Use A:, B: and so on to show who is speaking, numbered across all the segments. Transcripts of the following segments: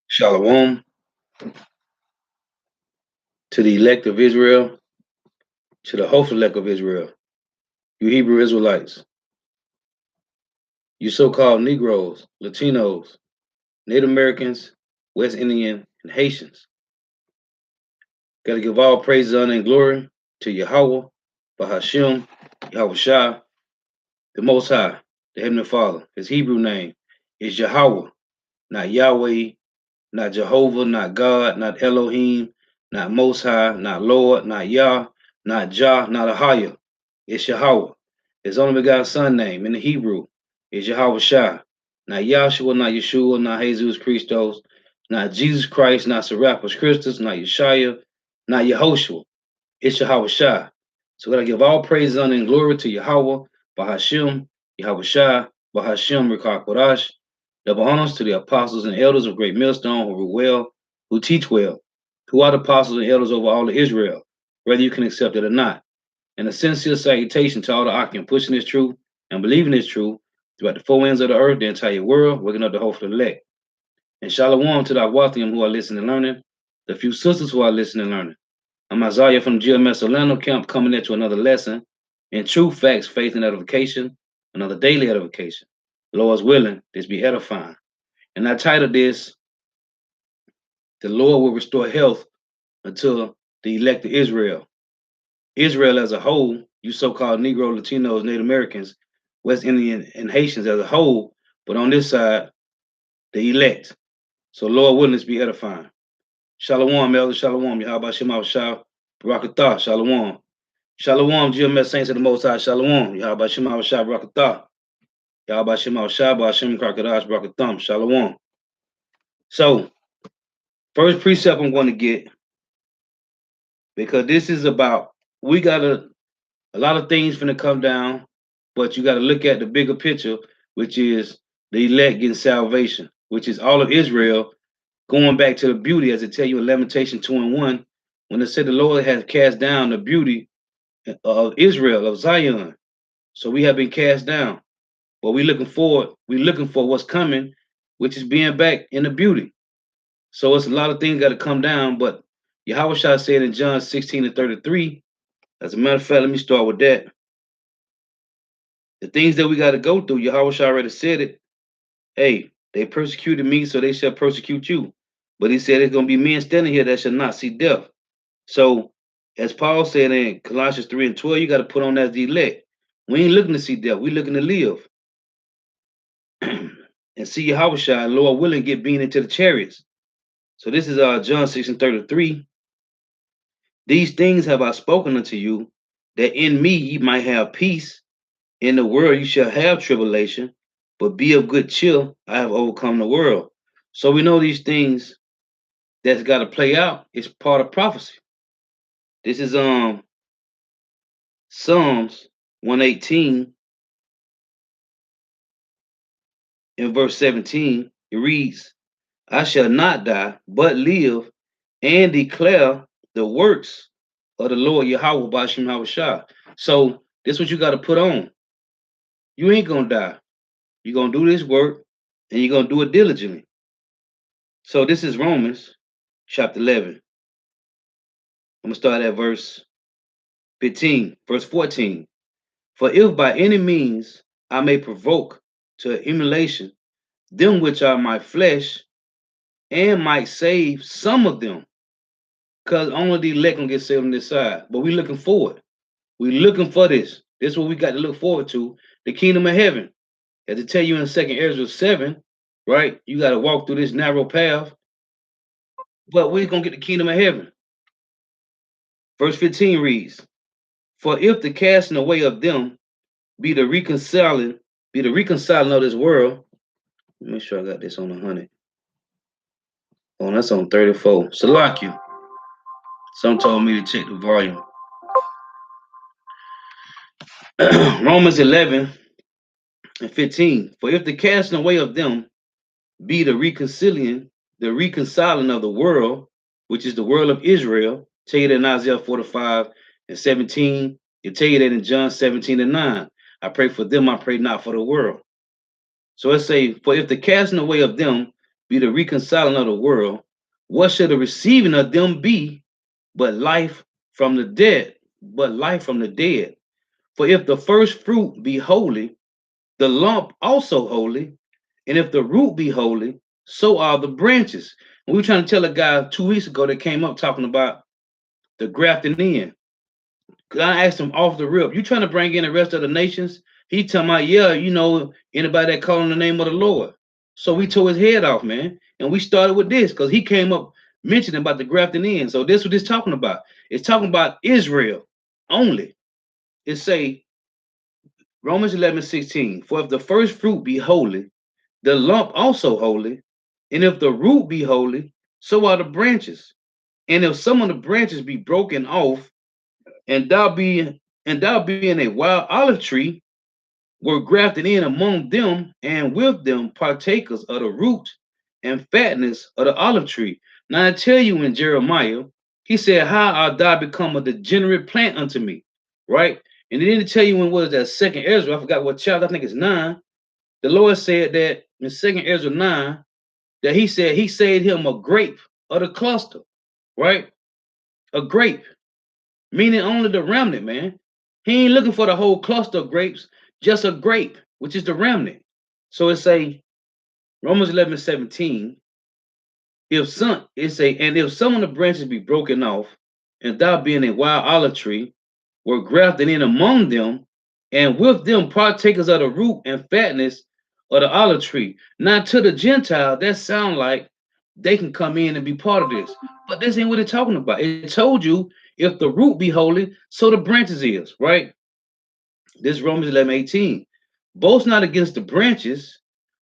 A: Shalom to the elect of Israel, to the hopeful elect of Israel, you Hebrew Israelites, you so-called Negroes, Latinos, Native Americans, West Indian, and Haitians. Got to give all praise, honor, and glory to Yahweh, Bahashim, Yahweh Shah, the Most High, the Heavenly Father. His Hebrew name is Yahweh, not Yahweh, not Jehovah, not God, not Elohim, not Most High, not Lord, not Yah, not Jah, not Ahaya. It's Yahweh. His only begotten son name in the Hebrew is Yahweh Shah. Not Yahshua, not Yeshua, not Jesus Christos, not Jesus Christ, not Serapis Christus, not Yeshaya, not Yehoshua. It's Yahweh Shah. So we gotta give all praise, honor, and glory to Yahweh, Bahashim, Yahweh Shah, Bahashim, Rikah Kodash. Double honors to the apostles and elders of Great Millstone who rule well, who teach well, who are the apostles and elders over all of Israel, whether you can accept it or not. And a sincere salutation to all the Akim pushing this truth and believing this truth throughout the four ends of the earth, the entire world, waking up the hope for the elect. And shalom to the Awathium who are listening and learning, the few sisters who are listening and learning. I'm Isaiah from GMS Orlando Camp coming at you another lesson in truth, facts, faith, and edification, another daily edification. Lord's willing, this be edifying. And I titled this, The Lord Will Restore Health Until the Elect of Israel. Israel as a whole, you so-called Negro, Latinos, Native Americans, West Indian, and Haitians as a whole, but on this side, the elect. So Lord willing, this be edifying. Shalom, Elder Shalom, Yahweh Shema Shah, Barakatah, Shalom. Shalom, GMS Saints of the Most High, Shalom, Yahweh Shema Shah, Barakatah. Yahweh Shema Shah, Ba'ashem Krakadash, Barakatam, Shalom. So, first precept I'm going to get, because this is about, we got a lot of things finna come down, but you got to look at the bigger picture, which is the elect getting salvation, which is all of Israel going back to the beauty, as it tell you in Lamentation 2:1, when it said the Lord has cast down the beauty of Israel, of Zion. So we have been cast down. But we looking forward, we looking for what's coming, which is being back in the beauty. So it's a lot of things got to come down, but Yahweh Shah said in John 16:33, as a matter of fact, let me start with that. The things that we got to go through, Yahweh Shah already said it. Hey, they persecuted me, so they shall persecute you. But he said it's going to be men standing here that shall not see death. So, as Paul said in Colossians 3:12, you got to put on as the elect. We ain't looking to see death. We looking to live. And see Yahweh Shah, Lord willing, get being into the chariots. So this is John 6:33. These things have I spoken unto you, that in me ye might have peace. In the world you shall have tribulation, but be of good cheer. I have overcome the world. So we know these things that's got to play out. It's part of prophecy. This is Psalms 118 in verse 17. It reads, I shall not die, but live and declare the works of the Lord Yahweh Bashim Hawashah. So this is what you got to put on. You ain't gonna die. You're gonna do this work and you're gonna do it diligently. So this is Romans chapter 11. I'm gonna start at verse 15, verse 14. For if by any means I may provoke to emulation them which are my flesh, and might save some of them, because only the elect gonna get saved on this side. But we looking forward. We looking for this. This is what we got to look forward to, the kingdom of heaven. As I tell you in 2nd Ezra 7, right? You got to walk through this narrow path, but we're gonna get the kingdom of heaven. Verse 15 reads, For if the casting away of them be the reconciling of this world. Let me make sure I got this on 100. Oh, that's on 34. Salakia. Some told me to check the volume. Romans 11 and 15. For if the casting away of them be the reconciling of the world, which is the world of Israel, tell you that in Isaiah 45 and 17. You tell you that in John 17 and 9. I pray for them, I pray not for the world. So it say, for if the casting away of them be the reconciling of the world, what should the receiving of them be but life from the dead? But life from the dead. For if the first fruit be holy, the lump also holy, and if the root be holy, so are the branches. And we were trying to tell a guy 2 weeks ago that came up talking about the grafting in. I asked him off the rip, you trying to bring in the rest of the nations? He tell me, yeah, anybody that call on the name of the Lord. So we tore his head off, man. And we started with this because he came up mentioning about the grafting in. So this is what it's talking about. It's talking about Israel only. It say Romans 11:16. For if the first fruit be holy, the lump also holy, and if the root be holy, so are the branches. And if some of the branches be broken off, and thou being a wild olive tree, were grafted in among them, and with them partakers of the root and fatness of the olive tree. Now I tell you in Jeremiah, he said, how art thou become a degenerate plant unto me? Right? And then to tell you when was that second Ezra, I forgot what chapter, I think it's 9. The Lord said that in second Ezra 9, that he said he saved him a grape of the cluster, right? A grape, meaning only the remnant, man. He ain't looking for the whole cluster of grapes, just a grape, which is the remnant. So it say Romans 11:17. And if some of the branches be broken off, and thou being a wild olive tree, were grafted in among them, and with them partakers of the root and fatness of the olive tree. Now to the Gentile, that sound like they can come in and be part of this. But this ain't what it's talking about. It told you if the root be holy, so the branches is, right? This Romans 11:18. Boast not against the branches,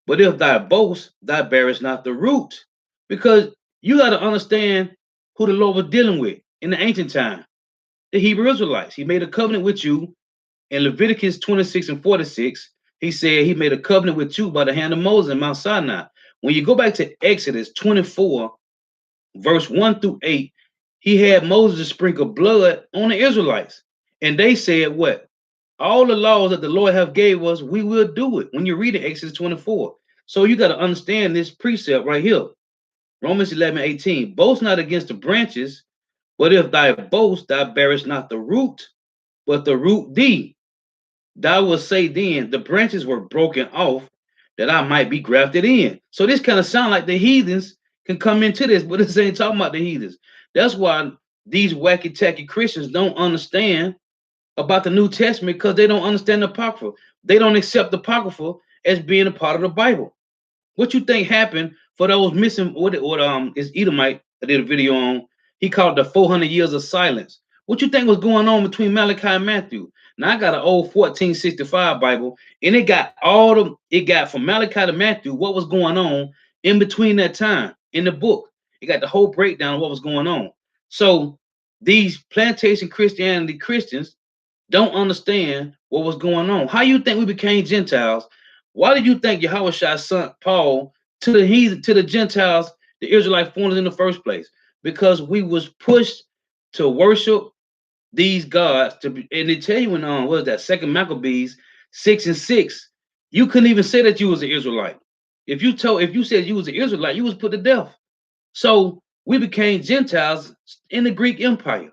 A: but if thou boast, thou bearest not the root. Because you got to understand who the Lord was dealing with in the ancient time. The Hebrew Israelites. He made a covenant with you in Leviticus 26:46. He said he made a covenant with you by the hand of Moses in Mount Sinai. When you go back to Exodus 24, verse 1 through 8, he had Moses sprinkle blood on the Israelites. And they said, what? All the laws that the Lord have gave us, we will do it. When you read it, Exodus 24. So you got to understand this precept right here. Romans 11:18. Boast not against the branches, but if thou boast, thou bearest not the root, but the root thee. Thou will say then, the branches were broken off that I might be grafted in. So this kind of sound like the heathens can come into this, but this ain't talking about the heathens. That's why these wacky tacky Christians don't understand about the New Testament, because they don't understand the Apocrypha. They don't accept the Apocrypha as being a part of the Bible. What you think happened for those missing? What is Edomite? I did a video on. He called it the 400 years of silence. What you think was going on between Malachi and Matthew? Now I got an old 1465 Bible, and it got from Malachi to Matthew what was going on in between that time in the book. It got the whole breakdown of what was going on. So these plantation Christianity Christians don't understand what was going on. How you think we became Gentiles? Why did you think Yahweh sent Paul to the heathen, to the Gentiles, the Israelite foreigners in the first place? Because we was pushed to worship these gods. And they tell you in what was that, Second Maccabees 6:6, you couldn't even say that you was an Israelite. If you said you was an Israelite, you was put to death. So we became Gentiles in the Greek Empire,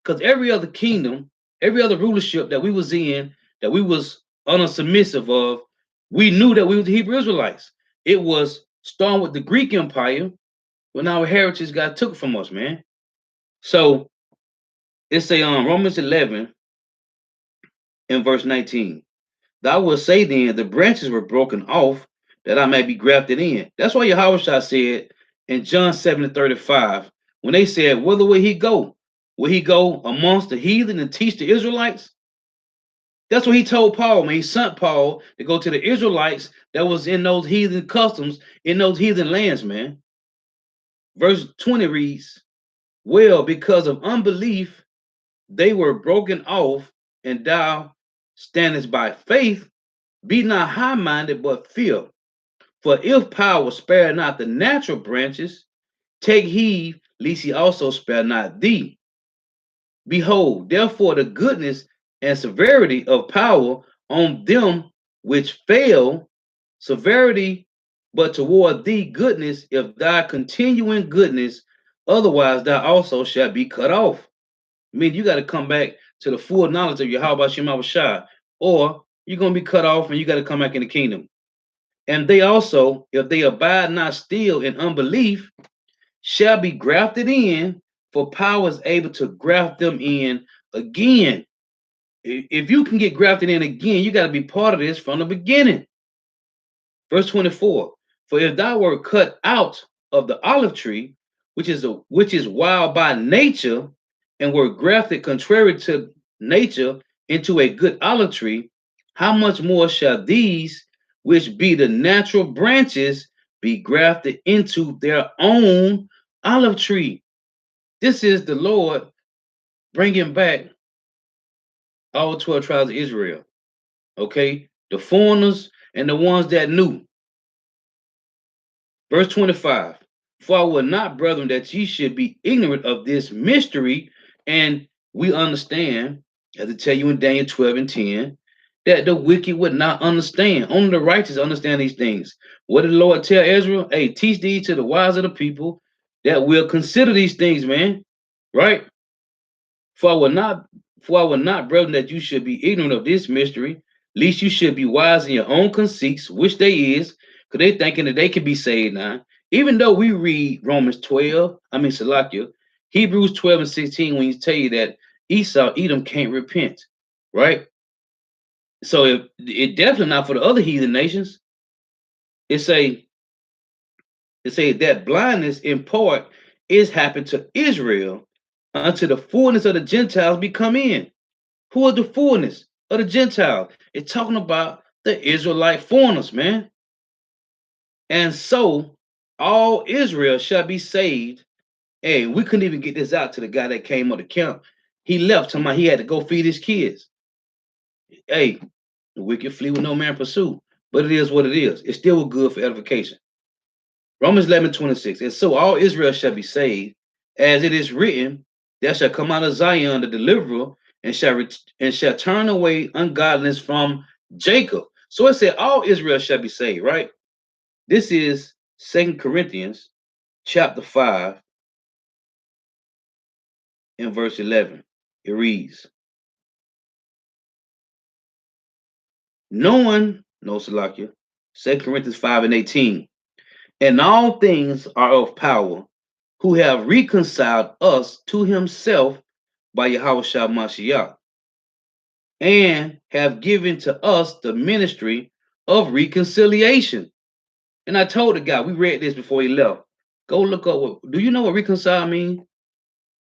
A: because every other kingdom, every other rulership that we was in, that we was unsubmissive of, we knew that we were the Hebrew Israelites. It was starting with the Greek Empire when our heritage got took from us, man. So it's a Romans 11 in verse 19. Thou wilt say then, the branches were broken off that I may be grafted in. That's why Yahweh said in John 7:35, when they said, whither will he go? Will he go amongst the heathen and teach the Israelites? That's what he told Paul when he sent Paul to go to the Israelites that was in those heathen customs, in those heathen lands, man. Verse 20 reads, well, because of unbelief, they were broken off, and thou standest by faith. Be not high-minded, but fear. For if power spare not the natural branches, take heed lest he also spare not thee. Behold, therefore, the goodness and severity of power on them which fail severity, but toward thee goodness, if thou continue in goodness, otherwise thou also shalt be cut off. I mean, you got to come back to the full knowledge of Yahweh Shem Shai, or you're going to be cut off and you got to come back in the kingdom. And they also, if they abide not still in unbelief, shall be grafted in, for power is able to graft them in again. If you can get grafted in again, you got to be part of this from the beginning. Verse 24, for if thou wert cut out of the olive tree, which is wild by nature, and were grafted contrary to nature into a good olive tree, how much more shall these, which be the natural branches, be grafted into their own olive tree? This is the Lord bringing back all 12 tribes of Israel. Okay, the foreigners and the ones that knew. Verse 25, for I will not, brethren, that ye should be ignorant of this mystery. And we understand, as I tell you in Daniel 12 and 10, that the wicked would not understand. Only the righteous understand these things. What did the Lord tell Ezra? Hey, teach these to the wise of the people that will consider these things, man. Right? For I will not, brethren, that you should be ignorant of this mystery, lest you should be wise in your own conceits, which they is, because they thinking that they can be saved now. Even though we read Romans 12, Salakia, Hebrews 12 and 16, when you tell you that Edom can't repent, right? So it definitely not for the other heathen nations. It say that blindness in part is happened to Israel until the fullness of the Gentiles be come in. Who are the fullness of the Gentiles? It's talking about the Israelite foreigners, man. And so all Israel shall be saved. Hey, we couldn't even get this out to the guy that came on the camp. He left, talking about he had to go feed his kids. Hey, the wicked flee with no man pursue. But it is what it is. It's still good for edification. Romans 11:26. And so all Israel shall be saved, as it is written, there shall come out of Zion the deliverer, and shall turn away ungodliness from Jacob. So it said all Israel shall be saved, right? This is 2 Corinthians chapter 5 and verse 11. It reads, knowing, no Salakia, 2 Corinthians 5 and 18, and all things are of power, who have reconciled us to himself by Yahweh Shah Mashiach, and have given to us the ministry of reconciliation. And I told the guy, we read this before he left. Go look up do you know what reconcile mean?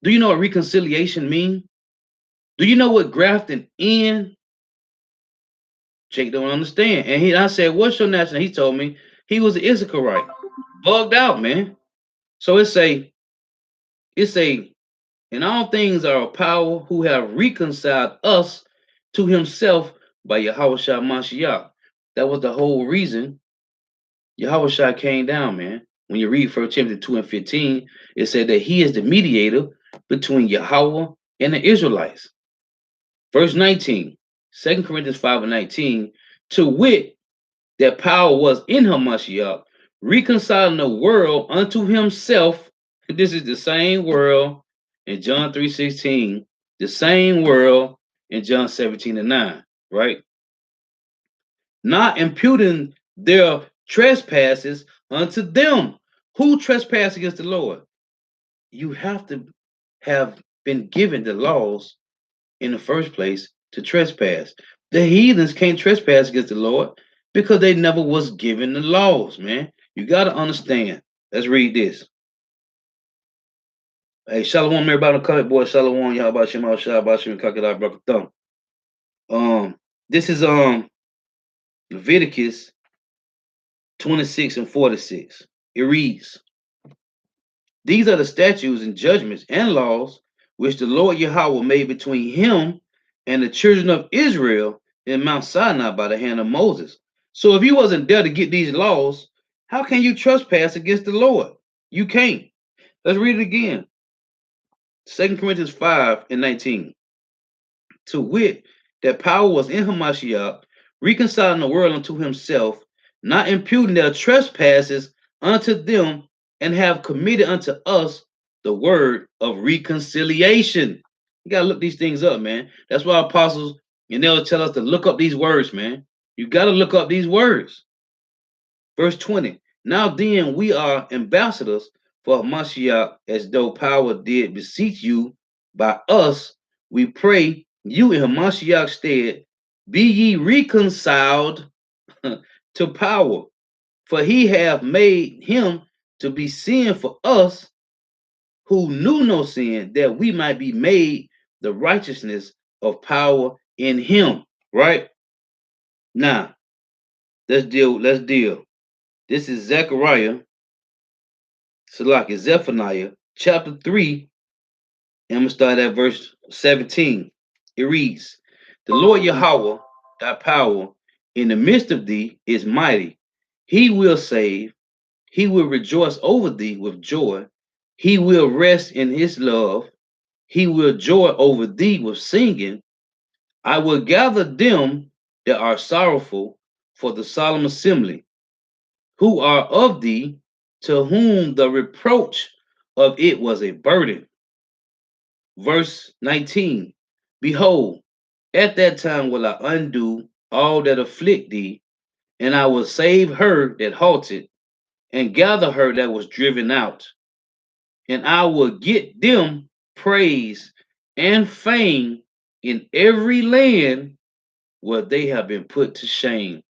A: Do you know what reconciliation mean? Do you know what grafting in? Jake don't understand. And I said, what's your national? He told me he was an Issacharite. Bugged out, man. So it's a, and all things are of power, who have reconciled us to himself by Yahweh Shah Mashiach. That was the whole reason Yahweh Shah came down, man. When you read 1 Timothy 2 and 15, it said that he is the mediator between Yahweh and the Israelites. Verse 19, 2 Corinthians 5 and 19, to wit, that power was in Hamashiach, reconciling the world unto himself. This is the same world in John 3:16, the same world in John 17 and 9, right? Not imputing their trespasses unto them. Who trespass against the Lord? You have to have been given the laws in the first place to trespass. The heathens can't trespass against the Lord because they never was given the laws, man. You got to understand. Let's read this. Hey, Shalom, everybody. Cut boy, Shalom. Y'all about Shema Shah, Bashim, Kakadai, Brakathum. This is Leviticus 26 and 46. It reads, these are the statutes and judgments and laws which the Lord Yahweh made between him and the children of Israel in Mount Sinai by the hand of Moses. So if you wasn't there to get these laws, how can you trespass against the Lord? You can't. Let's read it again. 2 Corinthians 5 and 19. To wit, that power was in Hamashiach, reconciling the world unto himself, not imputing their trespasses unto them, and have committed unto us the word of reconciliation. You gotta look these things up, man. That's why apostles and they'll tell us to look up these words, man. You gotta look up these words. Verse 20. Now then, we are ambassadors for Mashiach, as though power did beseech you by us. We pray you in Mashiach's stead, be ye reconciled to power. For he hath made him to be sin for us who knew no sin, that we might be made the righteousness of power in him. Right? Now, let's deal. This is Zechariah, Zephaniah, chapter 3, and I'm going to start at verse 17. It reads, the Lord Yahweh, thy power in the midst of thee is mighty. He will save. He will rejoice over thee with joy. He will rest in his love. He will joy over thee with singing. I will gather them that are sorrowful for the solemn assembly, who are of thee, to whom the reproach of it was a burden. Verse 19, behold, at that time will I undo all that afflict thee, and I will save her that halted, and gather her that was driven out, and I will get them praise and fame in every land where they have been put to shame.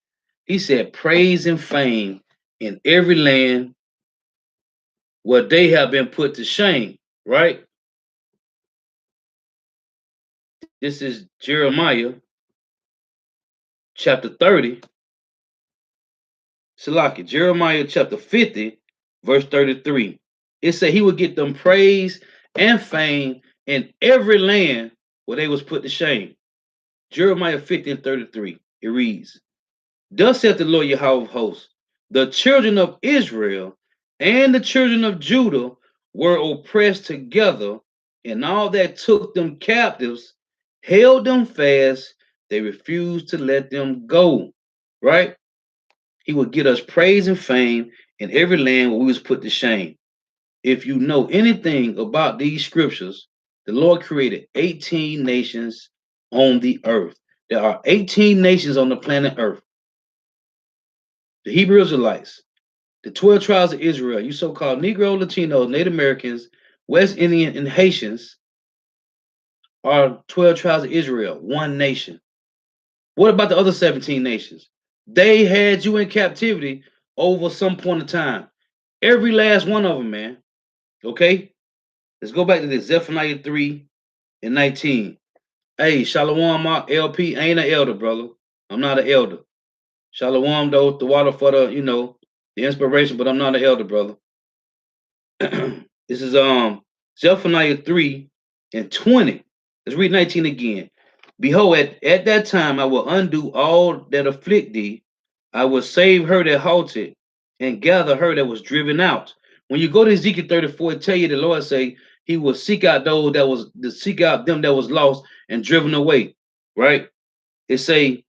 A: He said, praise and fame in every land where they have been put to shame, right? This is Jeremiah chapter 30. Salaki, Jeremiah chapter 50, verse 33. It said he would get them praise and fame in every land where they was put to shame. Jeremiah 50 and 33. It reads, thus saith the Lord Yahweh of hosts, the children of Israel and the children of Judah were oppressed together, and all that took them captives held them fast. They refused to let them go. Right? He would get us praise and fame in every land where we was put to shame. If you know anything about these scriptures, the Lord created 18 nations on the earth. There are 18 nations on the planet Earth. The Hebrew Israelites, the 12 tribes of Israel, you so-called Negro, Latinos, Native Americans, West Indian, and Haitians are 12 tribes of Israel, one nation. What about the other 17 nations? They had you in captivity over some point of time. Every last one of them, man. Okay? Let's go back to this. Zephaniah 3 and 19. Hey, Shalom, LP. I ain't an elder, brother. I'm not an elder. Shalom, though, the water for the, the inspiration, but I'm not an elder, brother. This is Zephaniah 3 and 20. Let's read 19 again. Behold, at that time I will undo all that afflict thee. I will save her that halted, and gather her that was driven out. When you go to Ezekiel 34, it tell you the Lord say he will seek out those that was to seek out them that was lost and driven away. Right? It say,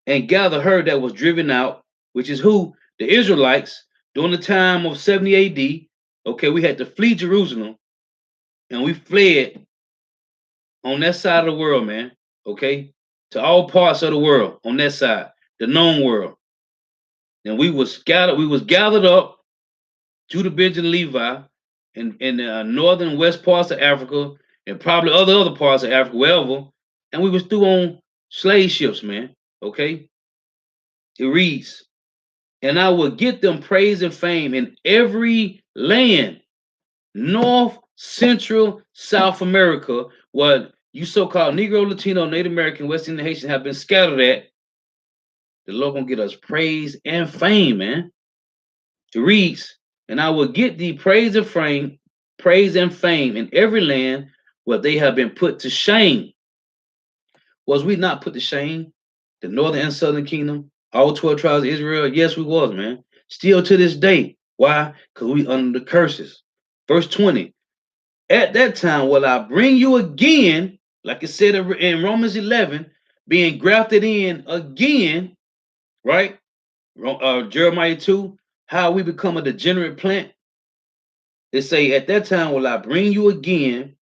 A: and gather her that was driven out, which is who? The Israelites during the time of 70 AD. Okay, we had to flee Jerusalem, and we fled on that side of the world, man. Okay, to all parts of the world on that side, the known world. And we was gathered up, Judah, Benjamin, Levi, in the northern and west parts of Africa, and probably other parts of Africa, wherever. And we was through on slave ships, man. Okay, it reads, and I will get them praise and fame in every land, North, Central, South America, what you so-called Negro, Latino, Native American, West Indian, Haitian have been scattered at. The Lord gonna get us praise and fame, man. It reads, and I will get thee praise and fame in every land where they have been put to shame. Was we not put to shame? The northern and southern kingdom, all 12 tribes of Israel? Yes, we was, man. Still to this day. Why? Because we under the curses. Verse 20. At that time will I bring you again, like it said in Romans 11, being grafted in again, right? Jeremiah 2, how we become a degenerate plant. It say, at that time will I bring you again,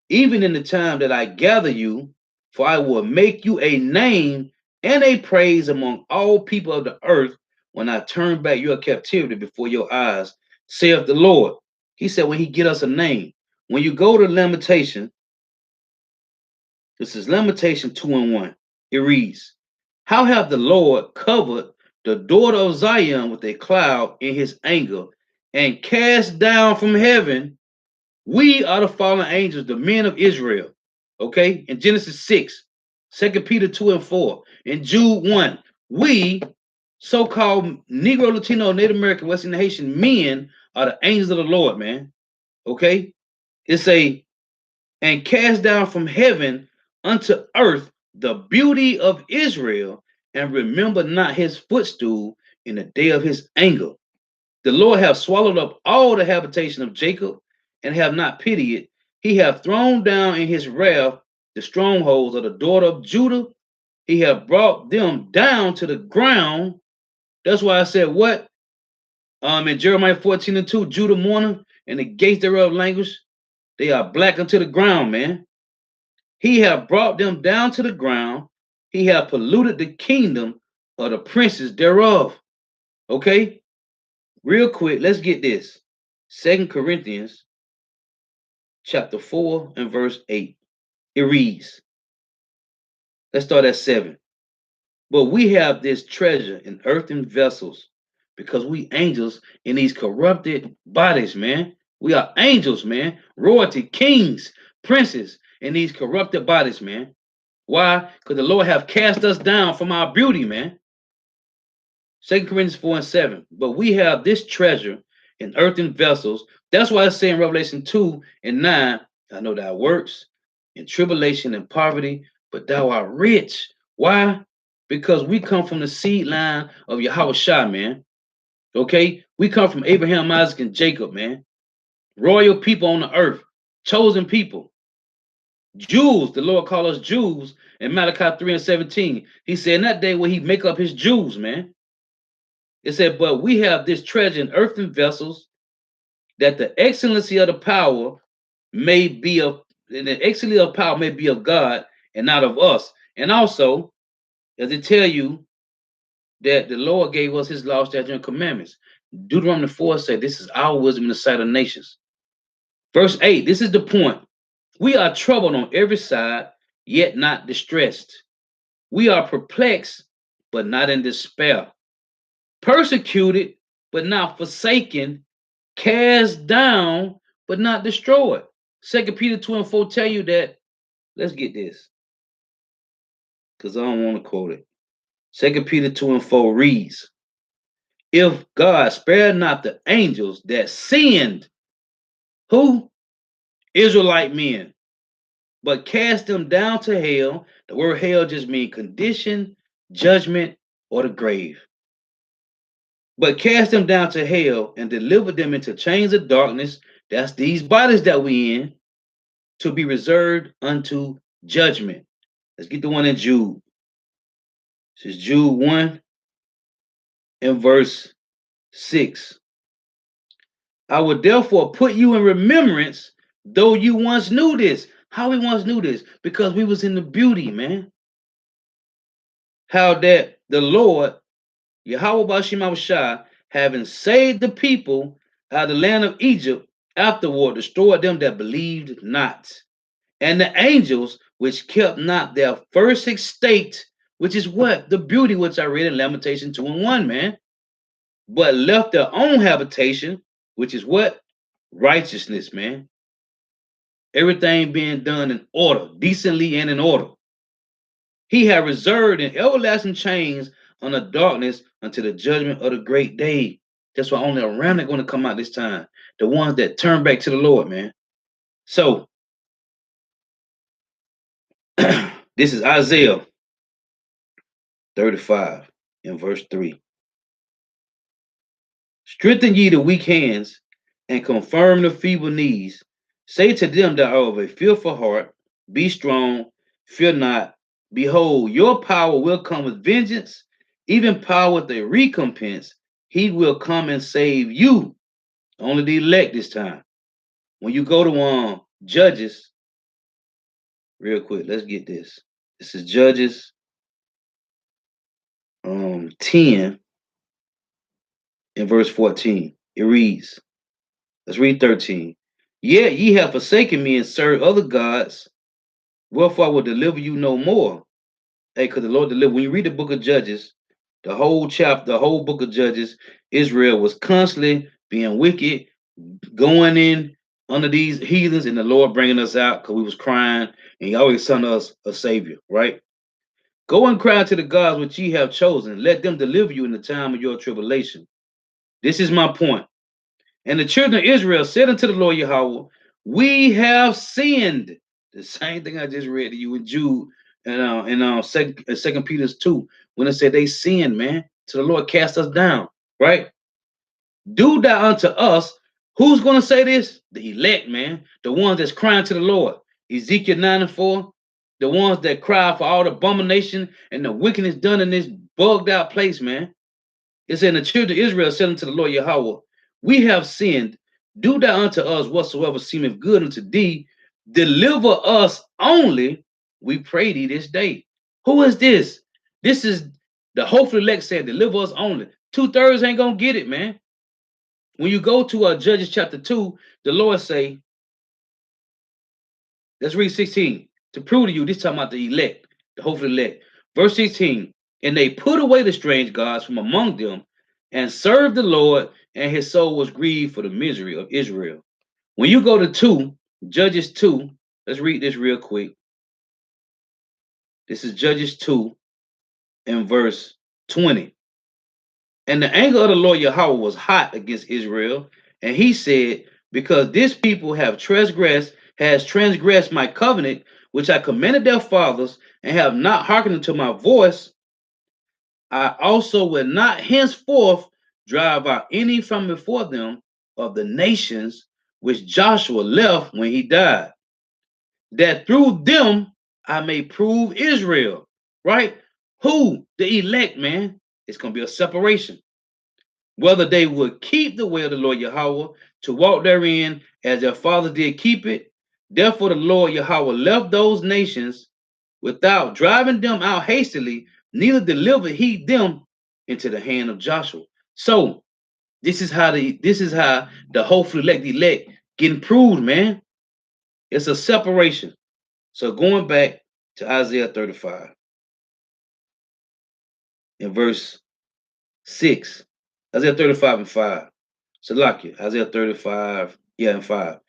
A: even in the time that I gather you, for I will make you a name and a praise among all people of the earth when I turn back your captivity before your eyes, saith the Lord. He said, when he get us a name. When you go to Lamentation, this is Lamentation 2 and 1. It reads, how have the Lord covered the daughter of Zion with a cloud in his anger, and cast down from heaven? We are the fallen angels, the men of Israel. Okay? In Genesis 6, 2 Peter 2 and 4, in Jude 1, we, so-called Negro, Latino, Native American, Western Haitian men, are the angels of the Lord, man. Okay? It's a, and cast down from heaven unto earth the beauty of Israel, and remember not his footstool in the day of his anger. The Lord hath swallowed up all the habitation of Jacob, and have not pitied it. He hath thrown down in his wrath the strongholds of the daughter of Judah. He hath brought them down to the ground. That's why I said what? In Jeremiah 14 and 2, Judah mourner, and the gates thereof languish. They are black unto the ground, man. He hath brought them down to the ground. He hath polluted the kingdom of the princes thereof. Okay? Real quick, let's get this. 2 Corinthians chapter 4 and verse 8. It reads, let's start at 7. But we have this treasure in earthen vessels, because we angels in these corrupted bodies, man. We are angels, man. Royalty, kings, princes in these corrupted bodies, man. Why? Because the Lord have cast us down from our beauty, man. 2 Corinthians 4 and 7. But we have this treasure in earthen vessels. That's why I say in Revelation 2 and 9, I know thy works in tribulation and poverty, but thou art rich. Why? Because we come from the seed line of Yahweh Shah, man. Okay? We come from Abraham, Isaac, and Jacob, man. Royal people on the earth, chosen people. Jews, the Lord called us Jews in Malachi 3 and 17. He said in that day will he make up his Jews, man. It said, but we have this treasure in earthen vessels, that the excellency of the power may be of the excellency of power may be of God and not of us. And also, does it tell you that the Lord gave us his law, statutes, and commandments? Deuteronomy 4 said this is our wisdom in the sight of nations. Verse 8, this is the point. We are troubled on every side, yet not distressed. We are perplexed, but not in despair. Persecuted, but not forsaken. Cast down, but not destroyed. 2 Peter 2 and 4 tell you that. Let's get this, because I don't want to quote it. 2 Peter 2 and 4 reads, if God spared not the angels that sinned, who? Israelite men, but cast them down to hell. The word hell just means condition, judgment, or the grave. But cast them down to hell and delivered them into chains of darkness. That's these bodies that we in, to be reserved unto judgment. Let's get the one in Jude. This is Jude 1 and verse 6. I will therefore put you in remembrance, though you once knew this. How we once knew this? Because we was in the beauty, man. How that the Lord, Yahweh Bashim Shah, having saved the people out of the land of Egypt, afterward destroyed them that believed not. And the angels which kept not their first estate, which is what? The beauty which I read in Lamentation 2 and 1, man. But left their own habitation, which is what? Righteousness, man. Everything being done in order, decently and in order. He had reserved in everlasting chains on the darkness until the judgment of the great day. That's why only a remnant going to come out this time. The ones that turn back to the Lord, man. So, this is Isaiah 35 in verse 3. Strengthen ye the weak hands and confirm the feeble knees. Say to them that are of a fearful heart, be strong, fear not. Behold, your power will come with vengeance, even power with a recompense, he will come and save you. Only the elect this time. When you go to Judges, real quick, let's get this. This is Judges 10 and verse 14. It reads, let's read 13. Yet ye have forsaken me and served other gods, wherefore I will deliver you no more. Hey, because the Lord delivered. When you read the book of Judges, the whole chapter, the whole book of Judges, Israel was constantly being wicked, going in under these heathens, and the Lord bringing us out because we was crying, and He always sent us a savior, right? Go and cry to the gods which ye have chosen. Let them deliver you in the time of your tribulation. This is my point. And the children of Israel said unto the Lord Yahweh, we have sinned. The same thing I just read to you in Jude and second Peter's 2, when it said they sinned, man. So the Lord cast us down, right? Do thou unto us. Who's going to say this? The elect, man. The ones that's crying to the Lord. Ezekiel 9 and 4. The ones that cry for all the abomination and the wickedness done in this bugged out place, man. It said, the children of Israel said unto the Lord Yahweh, we have sinned. Do thou unto us whatsoever seemeth good unto thee. Deliver us only, we pray thee this day. Who is this? This is the hopeful elect said, deliver us only. 2/3 ain't gonna get it, man. When you go to Judges chapter 2, the Lord say, let's read 16. To prove to you, this talking about the elect, the hopeful elect. Verse 16, and they put away the strange gods from among them and served the Lord, and his soul was grieved for the misery of Israel. When you go to Judges 2, let's read this real quick. This is Judges 2 and verse 20. And the anger of the Lord Yahweh was hot against Israel, and he said, because this people has transgressed my covenant, which I commanded their fathers, and have not hearkened unto my voice, I also will not henceforth drive out any from before them of the nations which Joshua left when he died, that through them I may prove Israel. Right? Who? The elect, man. It's going to be a separation. Whether they would keep the way of the Lord Yahweh to walk therein as their fathers did keep it. Therefore the Lord Yahweh left those nations without driving them out hastily, neither delivered he them into the hand of Joshua. So this is how the hopefully elect getting proved, man. It's a separation. So going back to Isaiah 35 in verse 6, Isaiah 35 and 5. Salakia, Isaiah 35, and 5.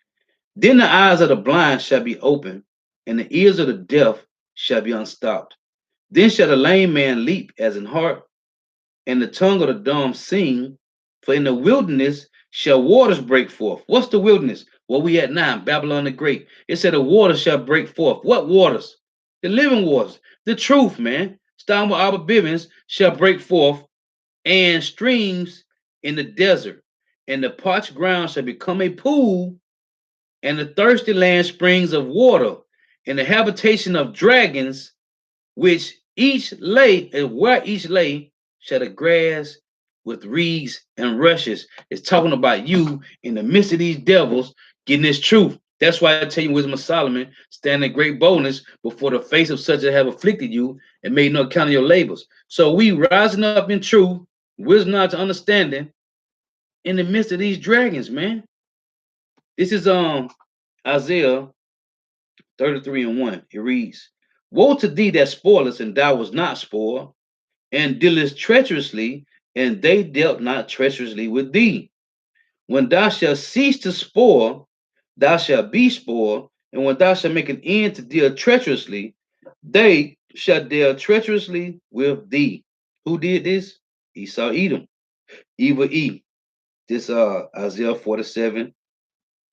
A: Then the eyes of the blind shall be opened, and the ears of the deaf shall be unstopped. Then shall the lame man leap as an hart, and the tongue of the dumb sing. For in the wilderness shall waters break forth. What's the wilderness? What we at now, Babylon the Great. It said the waters shall break forth. What waters? The living waters. The truth, man. Starting with Abba Bivens shall break forth, and streams in the desert. And the parched ground shall become a pool, and the thirsty land springs of water, and the habitation of dragons, which each lay, and where each lay, shall the grass with reeds and rushes. It's talking about you in the midst of these devils getting this truth. That's why I tell you, wisdom of Solomon, stand in great boldness before the face of such that have afflicted you and made no account of your labors. So we rising up in truth, wisdom not to understanding, in the midst of these dragons, man. This is Isaiah 33 and 1. It reads, woe to thee that spoilest, and thou was not spoiled, and dealest treacherously, and they dealt not treacherously with thee. When thou shalt cease to spoil, thou shalt be spoiled, and when thou shalt make an end to deal treacherously, they shall deal treacherously with thee. Who did this? Esau Edom, evil E. This Isaiah 47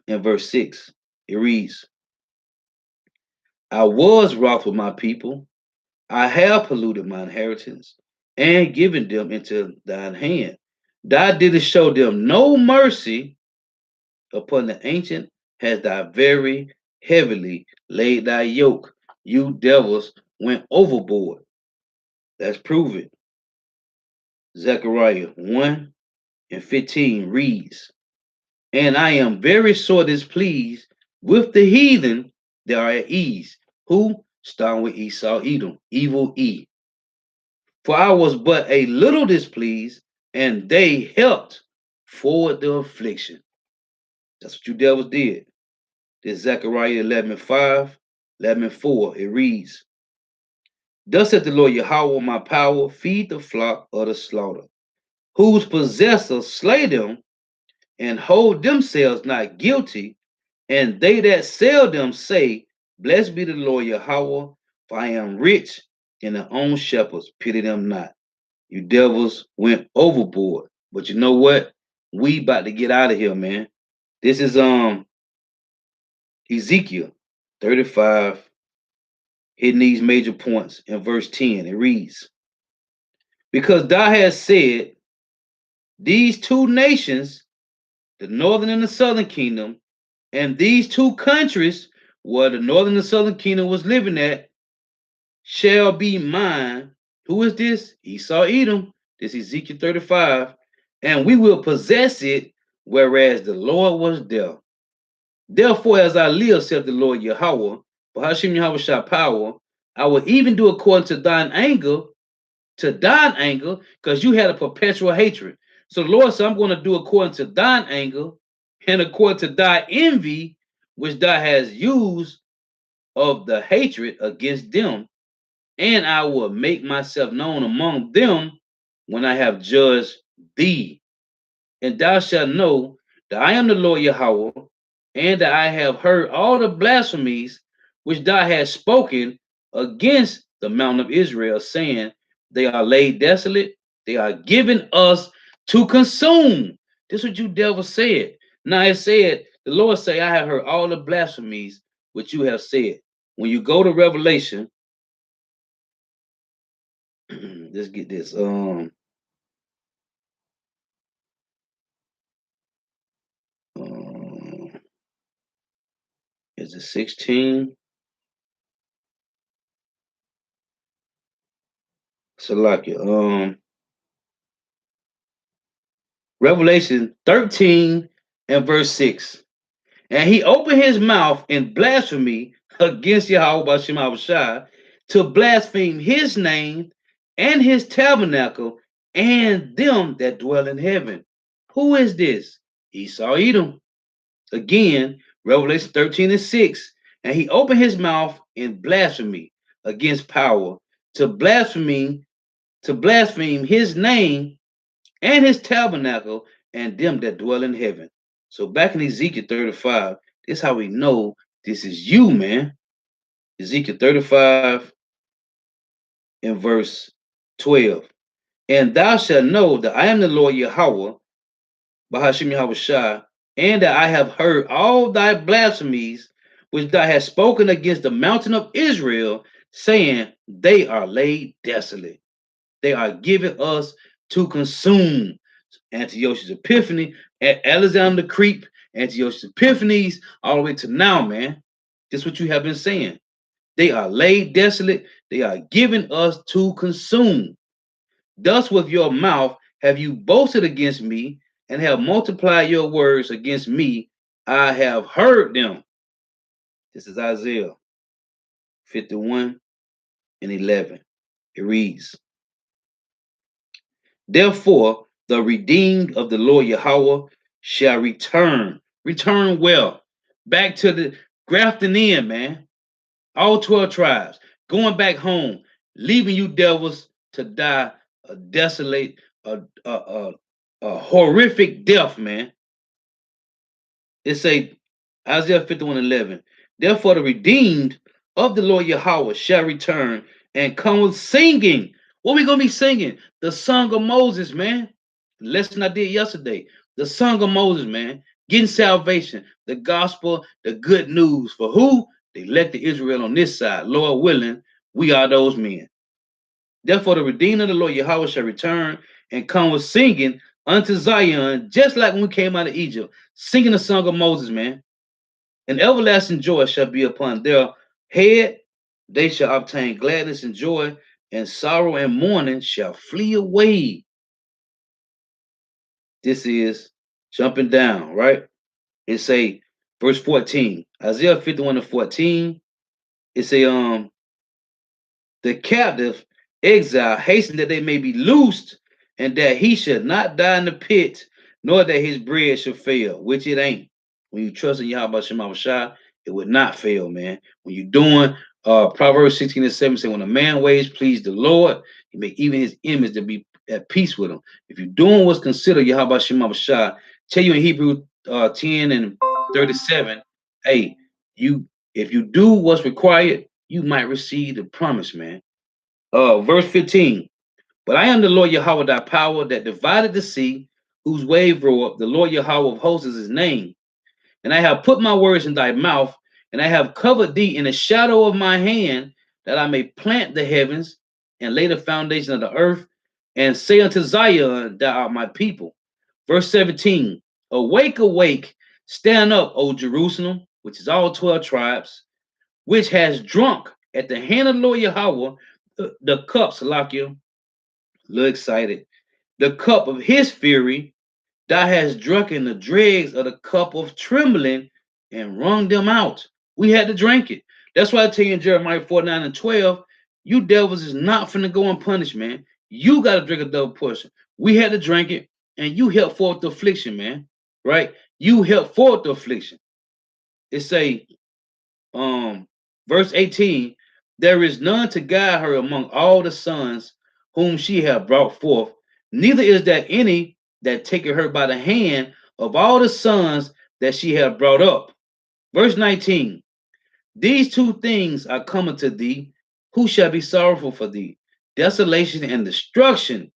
A: and verse 6. It reads, I was wroth with my people, I have polluted my inheritance and given them into thine hand. Thou didst show them no mercy, upon the ancient has thou very heavily laid thy yoke. You devils went overboard. Let's prove it. Zechariah 1 and 15 reads, and I am very sore displeased with the heathen that are at ease, who starting with Esau, Edom, evil E. For I was but a little displeased, and they helped forward the affliction. That's what you devils did. This Zechariah 11:5, 11:4. It reads, thus saith the Lord Yahweh, my power, feed the flock of the slaughter, whose possessors slay them and hold themselves not guilty, and they that sell them say, blessed be the Lord Yahweh, for I am rich, and their own shepherds pity them not. You devils went overboard. But you know what? We about to get out of here, man. This is Ezekiel 35, hitting these major points in verse 10. It reads, because thou hast said, these two nations, the northern and the southern kingdom, and these two countries where the northern and southern kingdom was living at, shall be mine. Who is this? Esau, Edom. This is Ezekiel 35. And we will possess it, whereas the Lord was there. Therefore, as I live, saith the Lord Yahweh, for Hashem Yahweh shall power, I will even do according to thine anger, because you had a perpetual hatred. So the Lord said, I'm going to do according to thine anger, and according to thy envy, which thou hast used of the hatred against them, and I will make myself known among them when I have judged thee. And thou shalt know that I am the Lord Yahweh, and that I have heard all the blasphemies which thou hast spoken against the mountain of Israel, saying, they are laid desolate, they are given us to consume. This is what you devil said. Now it said, the Lord say, I have heard all the blasphemies which you have said. When you go to Revelation, let's get this. Is it 16? Salakia. Revelation 13 and verse 6. And he opened his mouth in blasphemy against Yahweh Bashem Abishai to blaspheme his name and his tabernacle and them that dwell in heaven. Who is this? Esau Edom. Again, Revelation 13 and 6. And he opened his mouth in blasphemy against power to blaspheme his name and his tabernacle and them that dwell in heaven. So back in Ezekiel 35, this is how we know this is you, man. Ezekiel 35 in verse 12. And thou shalt know that I am the Lord Yahweh, Bahashim Yahweh Shai, and that I have heard all thy blasphemies which thou hast spoken against the mountain of Israel, saying, they are laid desolate. They are given us to consume. Antiochus Epiphany, Alexander the Creep, Antiochus Epiphanes, all the way to now, man. This is what you have been saying. They are laid desolate. They are given us to consume. Thus with your mouth have you boasted against me, and have multiplied your words against me. I have heard them. This is Isaiah 51 and 11. It reads, therefore, the redeemed of the Lord Yahweh shall return. Return well. Back to the grafting in, man. All 12 tribes going back home, leaving you devils to die a desolate, a horrific death, man. It say Isaiah 51:11. Therefore, the redeemed of the Lord Yahweh shall return and come with singing. What we gonna be singing? The song of Moses, man. The lesson I did yesterday. The song of Moses, man. Getting salvation, the gospel, the good news. For who? The elect of Israel on this side. Lord willing, we are those men. Therefore, the redeemed of the Lord Yahweh shall return and come with singing unto Zion, just like when we came out of Egypt, singing the song of Moses, man. And everlasting joy shall be upon their head. They shall obtain gladness and joy, and sorrow and mourning shall flee away. This is jumping down, right? It say verse 14. Isaiah 51 and 14. It say, the captive exile hasten that they may be loosed, and that he should not die in the pit, nor that his bread should fail, which it ain't. When you trust in Yahweh Shema Shai, it would not fail, man. When you're doing Proverbs 16 and 7 say, when a man ways please the Lord, he make even his image to be at peace with him. If you're doing what's considered Yahweh Shema Shai, tell you in Hebrew 10 and 37, hey, you if you do what's required, you might receive the promise, man. Verse 15. But I am the Lord Yahweh, thy power that divided the sea, whose wave roar up. The Lord Yahweh of hosts is his name. And I have put my words in thy mouth, and I have covered thee in the shadow of my hand, that I may plant the heavens and lay the foundation of the earth, and say unto Zion, thou art my people. Verse 17. Awake, awake, stand up, O Jerusalem, which is all 12 tribes, which has drunk at the hand of the Lord Yahweh the cup, Salakia, a little excited, the cup of his fury. Thou hast drunken the dregs of the cup of trembling and wrung them out. We had to drink it. That's why I tell you in Jeremiah 49 and 12, you devils is not finna go unpunished, man. You got to drink a double portion. We had to drink it, and you help forth the affliction, man. Right? You help forth the affliction. It say, um verse 18, there is none to guide her among all the sons whom she hath brought forth, neither is there any that taketh her by the hand of all the sons that she hath brought up. Verse 19, these two things are coming to thee, who shall be sorrowful for thee? Desolation and destruction,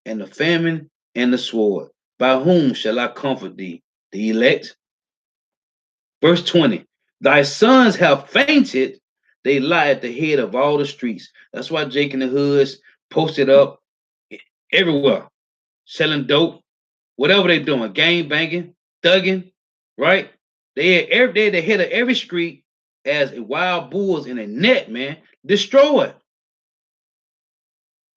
A: and the famine and the sword. By whom shall I comfort thee? The elect. Verse 20, thy sons have fainted, they lie at the head of all the streets. That's why Jake and the Hoods posted up everywhere, selling dope, whatever they doing, gang banging, thugging, right? They at every day, the head of every street as wild bulls in a net, man, destroyed.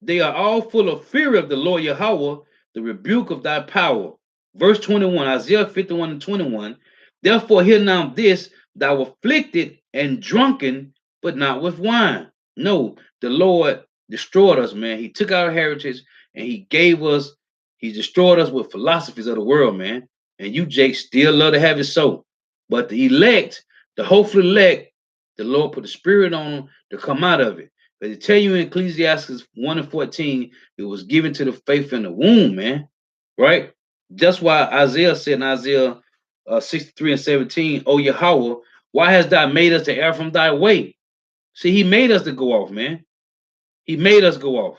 A: They are all full of fear of the Lord Yahweh, the rebuke of thy power. Verse 21, Isaiah 51 and 21. Therefore, hear now this, thou afflicted and drunken, but not with wine. No, the Lord destroyed us, man. He took our heritage and he gave us, he destroyed us with philosophies of the world, man. And you, Jake, still love to have it so. But the elect, the hopeful elect, the Lord put the spirit on them to come out of it. But they tell you in Ecclesiastes 1 and 14, it was given to the faith in the womb, man. Right? That's why Isaiah said in Isaiah 63 and 17, O Yahweh, why hast thou made us to err from thy way? See, he made us to go off, man. He made us go off.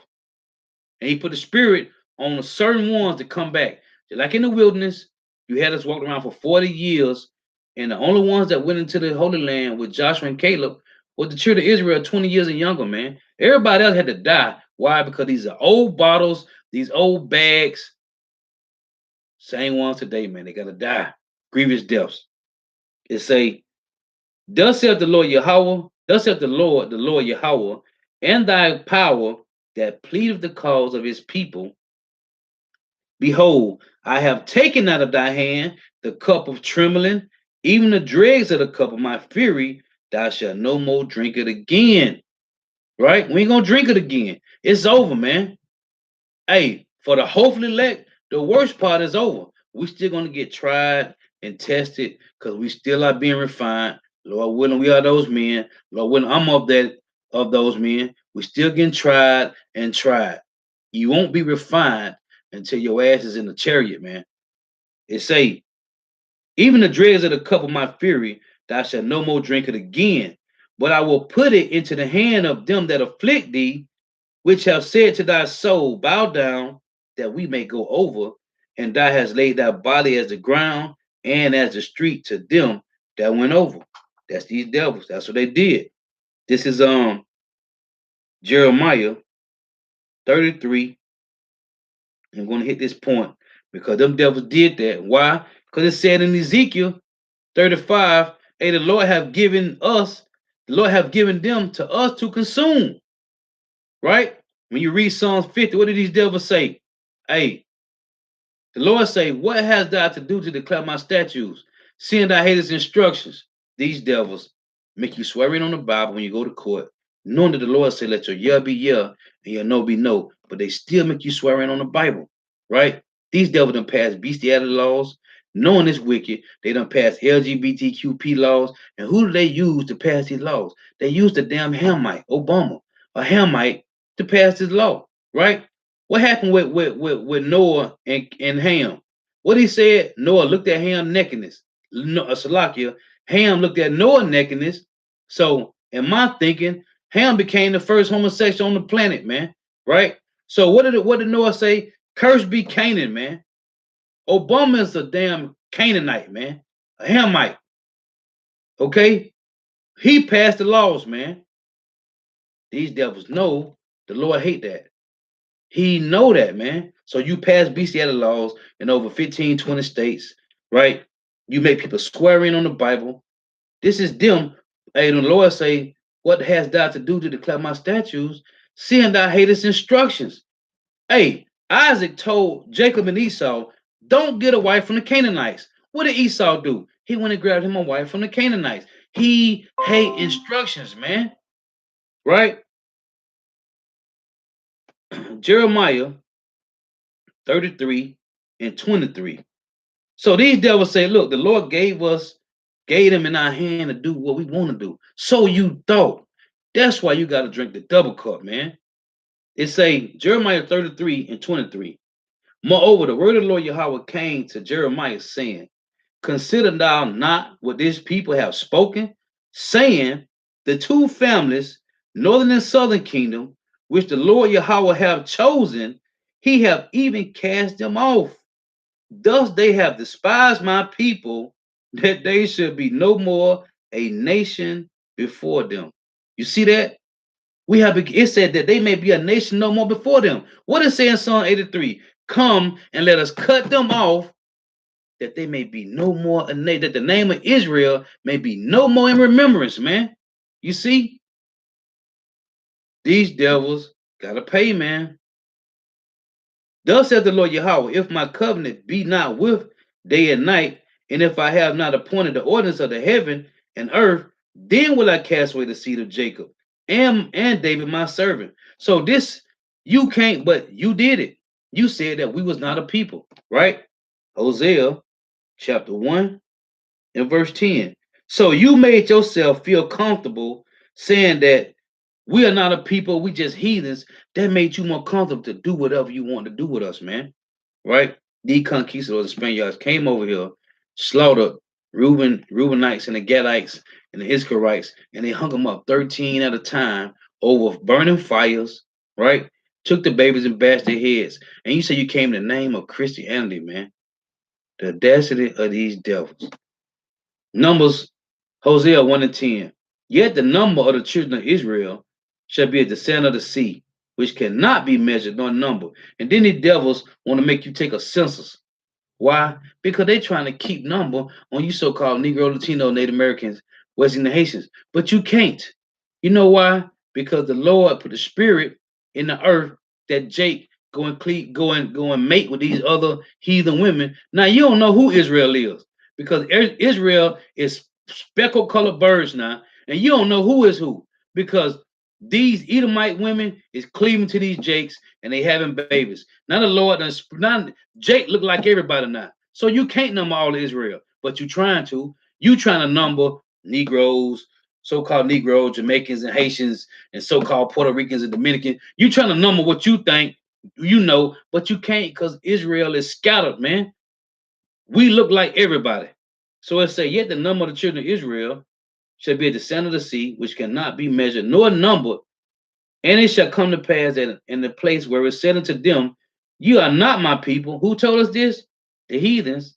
A: And he put the spirit on certain ones to come back. Just like in the wilderness, you had us walking around for 40 years, and the only ones that went into the Holy Land with Joshua and Caleb was the children of Israel 20 years and younger, man. Everybody else had to die. Why? Because these are old bottles, these old bags. Same ones today, man. They gotta die. Grievous deaths. It say, thus saith the Lord Yahweh, thus saith the Lord Yahweh, and thy power that pleadeth the cause of his people. Behold, I have taken out of thy hand the cup of trembling, even the dregs of the cup of my fury. Thou shalt no more drink it again. Right? We ain't gonna drink it again. It's over, man. Hey, for the hopefully elect, the worst part is over. We still gonna get tried and tested because we still are being refined. Lord willing, we are those men. Lord willing, I'm of those men. We still getting tried and tried. You won't be refined until your ass is in the chariot, man. It say, even the dregs of the cup of my fury, thou shalt no more drink it again. But I will put it into the hand of them that afflict thee, which have said to thy soul, bow down, that we may go over. And thou hast laid thy body as the ground and as the street to them that went over. That's these devils. That's what they did. This is Jeremiah 33. I'm going to hit this point because them devils did that. Why? Because it said in Ezekiel 35, hey, the Lord have given them to us to consume. Right? When you read Psalms 50, what did these devils say? Hey, The Lord say, what hast thou to do to declare my statutes, seeing thou hatest instructions? These devils make you swearing on the Bible when you go to court, knowing that the Lord said, let your yeah be yeah and your no be no, but they still make you swearing on the Bible, right? These devils done pass bestiality laws, knowing it's wicked. They done pass LGBTQP laws, and who do they use to pass these laws? They use the damn Hamite, Obama, a Hamite, to pass this law, right? What happened with Noah and Ham? What he said, Noah looked at Ham nakedness. No, Salakia, Ham looked at Noah nakedness. So, in my thinking, Ham became the first homosexual on the planet, man. Right? So, what did Noah say? Curse be Canaan, man. Obama is a damn Canaanite, man. A Hamite. Okay? He passed the laws, man. These devils know the Lord hate that. He know that, man. So you pass bestiality laws in over 15, 20 states, right? You make people swearing on the Bible. This is them. Hey, the Lord say, what has thou to do to declare my statutes, seeing thou hatest instructions? Hey, Isaac told Jacob and Esau, don't get a wife from the Canaanites. What did Esau do? He went and grabbed him a wife from the Canaanites. He hate instructions, man. Right? Jeremiah 33 and 23. So these devils say, look, the Lord gave them in our hand to do what we want to do. So you thought. That's why you got to drink the double cup, man. It say Jeremiah 33 and 23. Moreover, the word of the Lord Yahweh came to Jeremiah saying, consider thou not what these people have spoken, saying, the two families, northern and southern kingdom, which the Lord Yahweh have chosen, he have even cast them off. Thus they have despised my people, that they should be no more a nation before them. You see that? It said that they may be a nation no more before them. What is saying Psalm 83? Come and let us cut them off, that they may be no more a nation, that the name of Israel may be no more in remembrance, man. You see? These devils gotta pay, man. Thus saith the Lord Yahweh, if my covenant be not with day and night, and if I have not appointed the ordinance of the heaven and earth, then will I cast away the seed of Jacob and David my servant. So this you can't, but you did it. You said that we was not a people, right? Hosea chapter 1 and verse 10. So you made yourself feel comfortable saying that we are not a people, we just heathens. That made you more comfortable to do whatever you want to do with us, man. Right? The conquistadors, the Spaniards came over here, slaughtered Reubenites and the Gadites and the Israelites, and they hung them up 13 at a time over burning fires, right? Took the babies and bashed their heads. And you say you came in the name of Christianity, man. The audacity of these devils. Numbers, Hosea 1 and 10. Yet the number of the children of Israel shall be as the sand of the sea, which cannot be measured nor numbered. And then the devils want to make you take a census. Why? Because they're trying to keep number on you so-called Negro, Latino, Native Americans, West Indian Haitians. But you can't. You know why? Because the Lord put a spirit in the earth that Jake go and mate with these other heathen women. Now you don't know who Israel is, because Israel is speckled colored birds now, and you don't know who is who, because these Edomite women is cleaving to these Jakes and they having babies. Now the Lord now Jake look like everybody now. So you can't number all of Israel, but you trying to. You trying to number Negroes, so-called Negroes, Jamaicans and Haitians, and so-called Puerto Ricans and Dominicans. You trying to number what you think you know, but you can't, because Israel is scattered, man. We look like everybody. So it say, yet the number of the children of Israel shall be at the center of the sea, which cannot be measured nor numbered. And it shall come to pass that in the place where it said unto them, you are not my people. Who told us this? The heathens.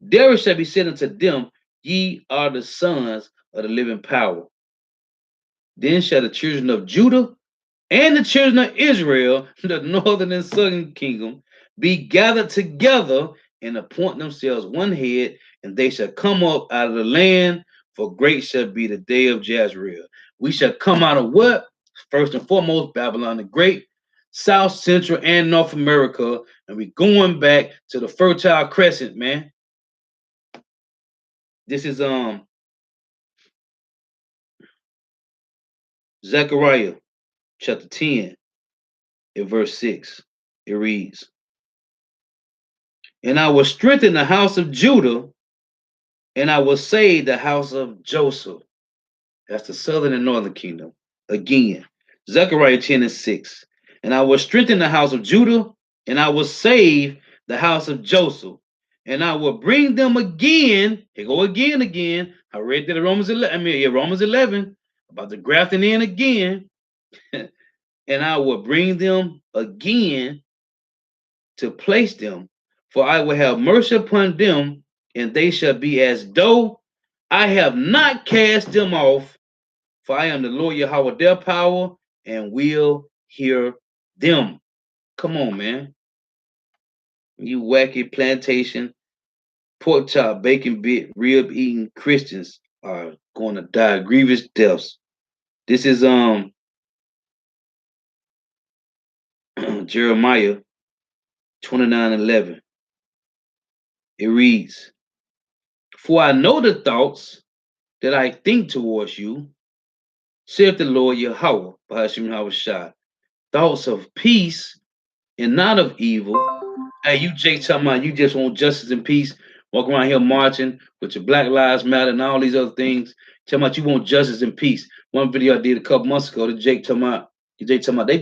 A: There it shall be said unto them, ye are the sons of the living power. Then shall the children of Judah and the children of Israel, the northern and southern kingdom, be gathered together and appoint themselves one head, and they shall come up out of the land, for great shall be the day of Jezreel. We shall come out of what? First and foremost, Babylon the Great. South, Central, and North America, and we're going back to the Fertile Crescent, man. This is Zechariah chapter 10 in verse 6. It reads, "And I will strengthen the house of Judah, and I will save the house of Joseph." That's the southern and northern kingdom. Again, Zechariah 10 and 6. "And I will strengthen the house of Judah, and I will save the house of Joseph, and I will bring them again." Here go again. I read that in Romans 11. Romans 11 about the grafting in again. "And I will bring them again to place them, for I will have mercy upon them, and they shall be as though I have not cast them off, for I am the Lord Yahweh, their power, and will hear them." Come on, man. You wacky plantation, pork chop, bacon bit, rib eating Christians are going to die grievous deaths. This is Jeremiah 29:11. It reads, "For I know the thoughts that I think towards you, saith the Lord Yahweh, Bahashim Havashah, thoughts of peace and not of evil." Hey, you Jake talking about you just want justice and peace, walk around here marching with your Black Lives Matter and all these other things. Talking about you want justice and peace. One video I did a couple months ago, the Jake talking about they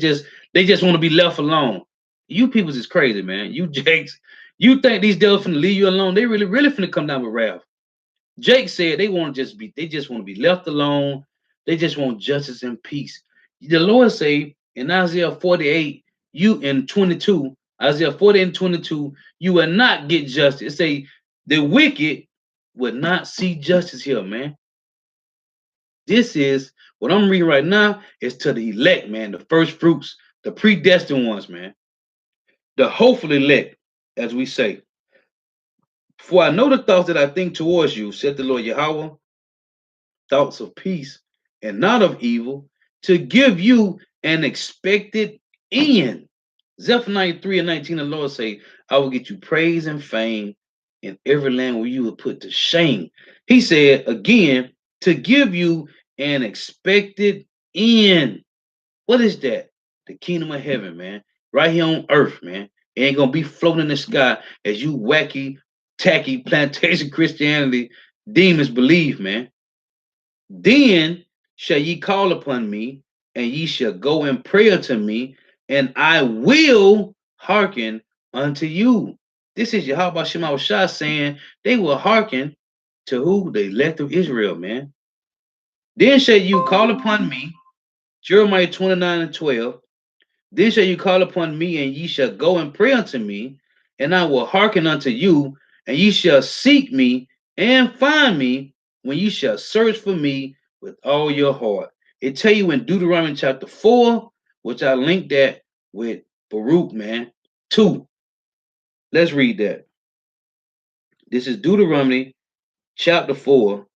A: just want to be left alone. You peoples is crazy, man. You Jakes, you think these devils finna leave you alone? They really finna come down with wrath. Jake said they just want to be left alone. They just want justice and peace. The Lord say in Isaiah 48, you in 22, Isaiah 40 and 22, you will not get justice. It say the wicked will not see justice here, man. This is what I'm reading right now is to the elect, man, the first fruits, the predestined ones, man. The hopeful elect, as we say. "For I know the thoughts that I think towards you," said the Lord Yahweh, "thoughts of peace and not of evil, to give you an expected end." Zephaniah 3 and 19, the Lord say, "I will get you praise and fame in every land where you will put to shame." He said again, to give you an expected end. What is that? The kingdom of heaven, man. Right here on earth, man. It ain't gonna be floating in the sky as you wacky, tacky plantation Christianity demons believe, man. "Then shall ye call upon me, and ye shall go and pray unto me, and I will hearken unto you." This is Yahweh Shema Shah saying they will hearken to who? The elect of Israel, man. "Then shall you call upon me," Jeremiah 29 and 12. "Then shall you call upon me, and ye shall go and pray unto me, and I will hearken unto you, and ye shall seek me and find me when ye shall search for me with all your heart." It tell you in Deuteronomy chapter 4, which I linked that with Baruch, man, 2. Let's read that. This is Deuteronomy chapter 4.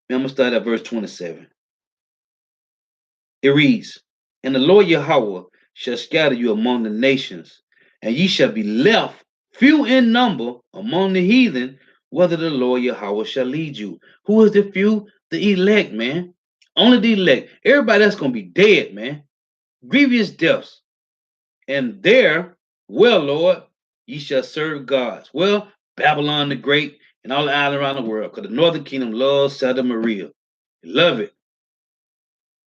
A: I'm going to start at verse 27. It reads, "And the Lord Yahweh shall scatter you among the nations, and ye shall be left few in number among the heathen, whether the Lord Yahweh shall lead you." Who is the few? The elect, man. Only the elect. Everybody else gonna be dead, man. Grievous deaths. "And there, well, Lord, ye shall serve gods." Well, Babylon the Great and all the islands around the world, because the northern kingdom loves Santa Maria. They love it.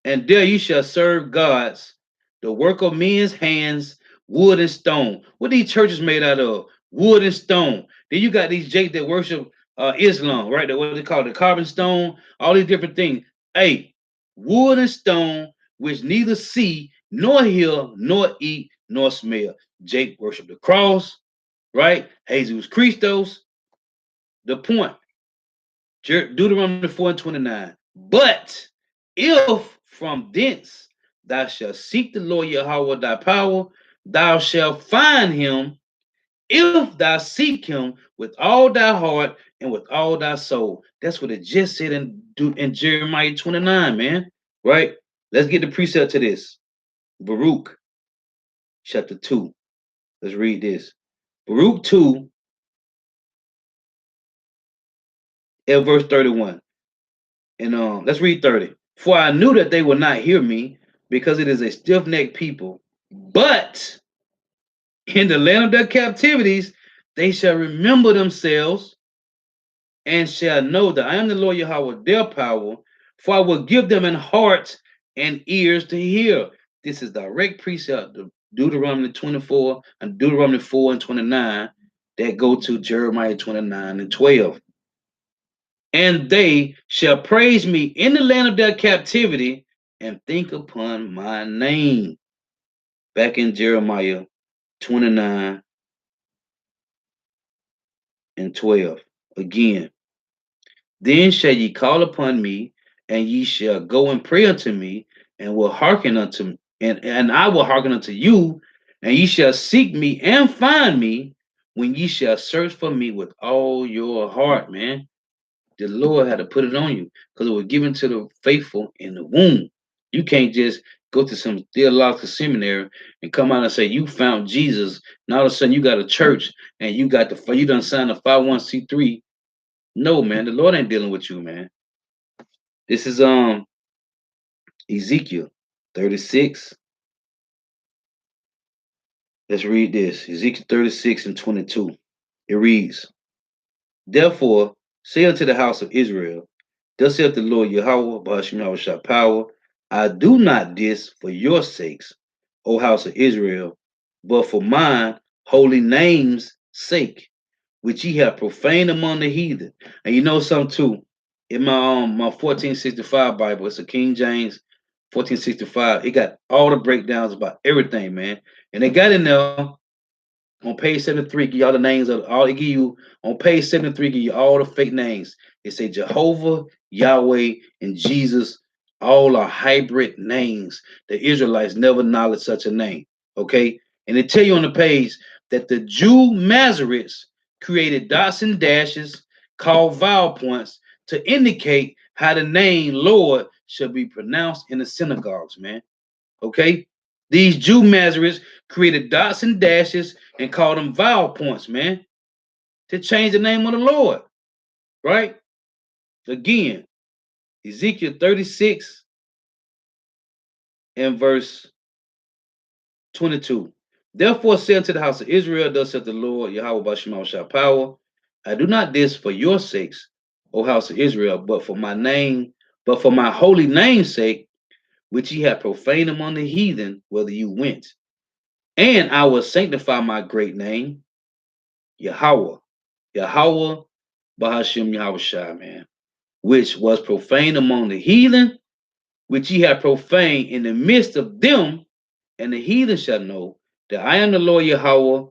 A: "And there you shall serve gods, the work of men's hands, wood and stone." What these churches made out of? Wood and stone. Then you got these jakes that worship Islam, right? What they call the carbon stone, all these different things. Hey, wood and stone, which neither see, nor hear, nor eat, nor smell. Jake worship the cross, right? Jesus Christos. The point, Deuteronomy 4 and 29. "But if from thence thou shalt seek the Lord Yahweh thy power, thou shalt find him, if thou seek him with all thy heart and with all thy soul." That's what it just said in Jeremiah 29, man. Right? Let's get the precept to this. Baruch. chapter 2. Let's read this. Baruch 2 at verse 31. And let's read 30. For I knew that they would not hear me, because it is a stiff-necked people. But in the land of their captivities, they shall remember themselves and shall know that I am the Lord Yahweh, their power, for I will give them an heart and ears to hear. This is direct precept of Deuteronomy 24 and Deuteronomy 4 and 29 that go to Jeremiah 29 and 12. And they shall praise me in the land of their captivity and think upon my name. Back in Jeremiah 29 and 12. Again, then shall ye call upon me, and ye shall go and pray unto me, and will hearken unto me, and I will hearken unto you, and ye shall seek me and find me when ye shall search for me with all your heart, man. The Lord had to put it on you because it was given to the faithful in the womb. You can't just go to some theological seminary and come out and say you found Jesus, and all of a sudden you got a church and you done signed a 501c3. No, man, the Lord ain't dealing with you, man. This is Ezekiel 36. Let's read this. Ezekiel 36 and 22. It reads, Therefore, say unto the house of Israel, Thus saith the Lord Yahweh, Ba'ashem Yahweh power, I do not this for your sakes, O house of Israel, but for mine holy name's sake, which ye have profaned among the heathen. And you know something too. In my 1465 Bible, it's a King James 1465. It got all the breakdowns about everything, man. And they got in there on page 73, give y'all the names of all they give you on page 73, give you all the fake names. They say Jehovah, Yahweh, and Jesus, all are hybrid names. The Israelites never acknowledged such a name. Okay. And they tell you on the page that the Jew Masoretes created dots and dashes called vowel points to indicate how the name Lord should be pronounced in the synagogues, man. Okay. These Jew Masoretes created dots and dashes and called them vowel points, man, to change the name of the Lord, right? Again, Ezekiel 36 and verse 22. Therefore say unto the house of Israel, thus saith the Lord, Yahweh Ba'ashem power, I do not this for your sakes, O house of Israel, but for my name, but for my holy name's sake, which ye have profaned among the heathen, whether you went. And I will sanctify my great name, Yahweh, Yahweh Bahashim Yahweh, man, which was profaned among the heathen, which ye have profaned in the midst of them, and the heathen shall know that I am the Lord Yahweh,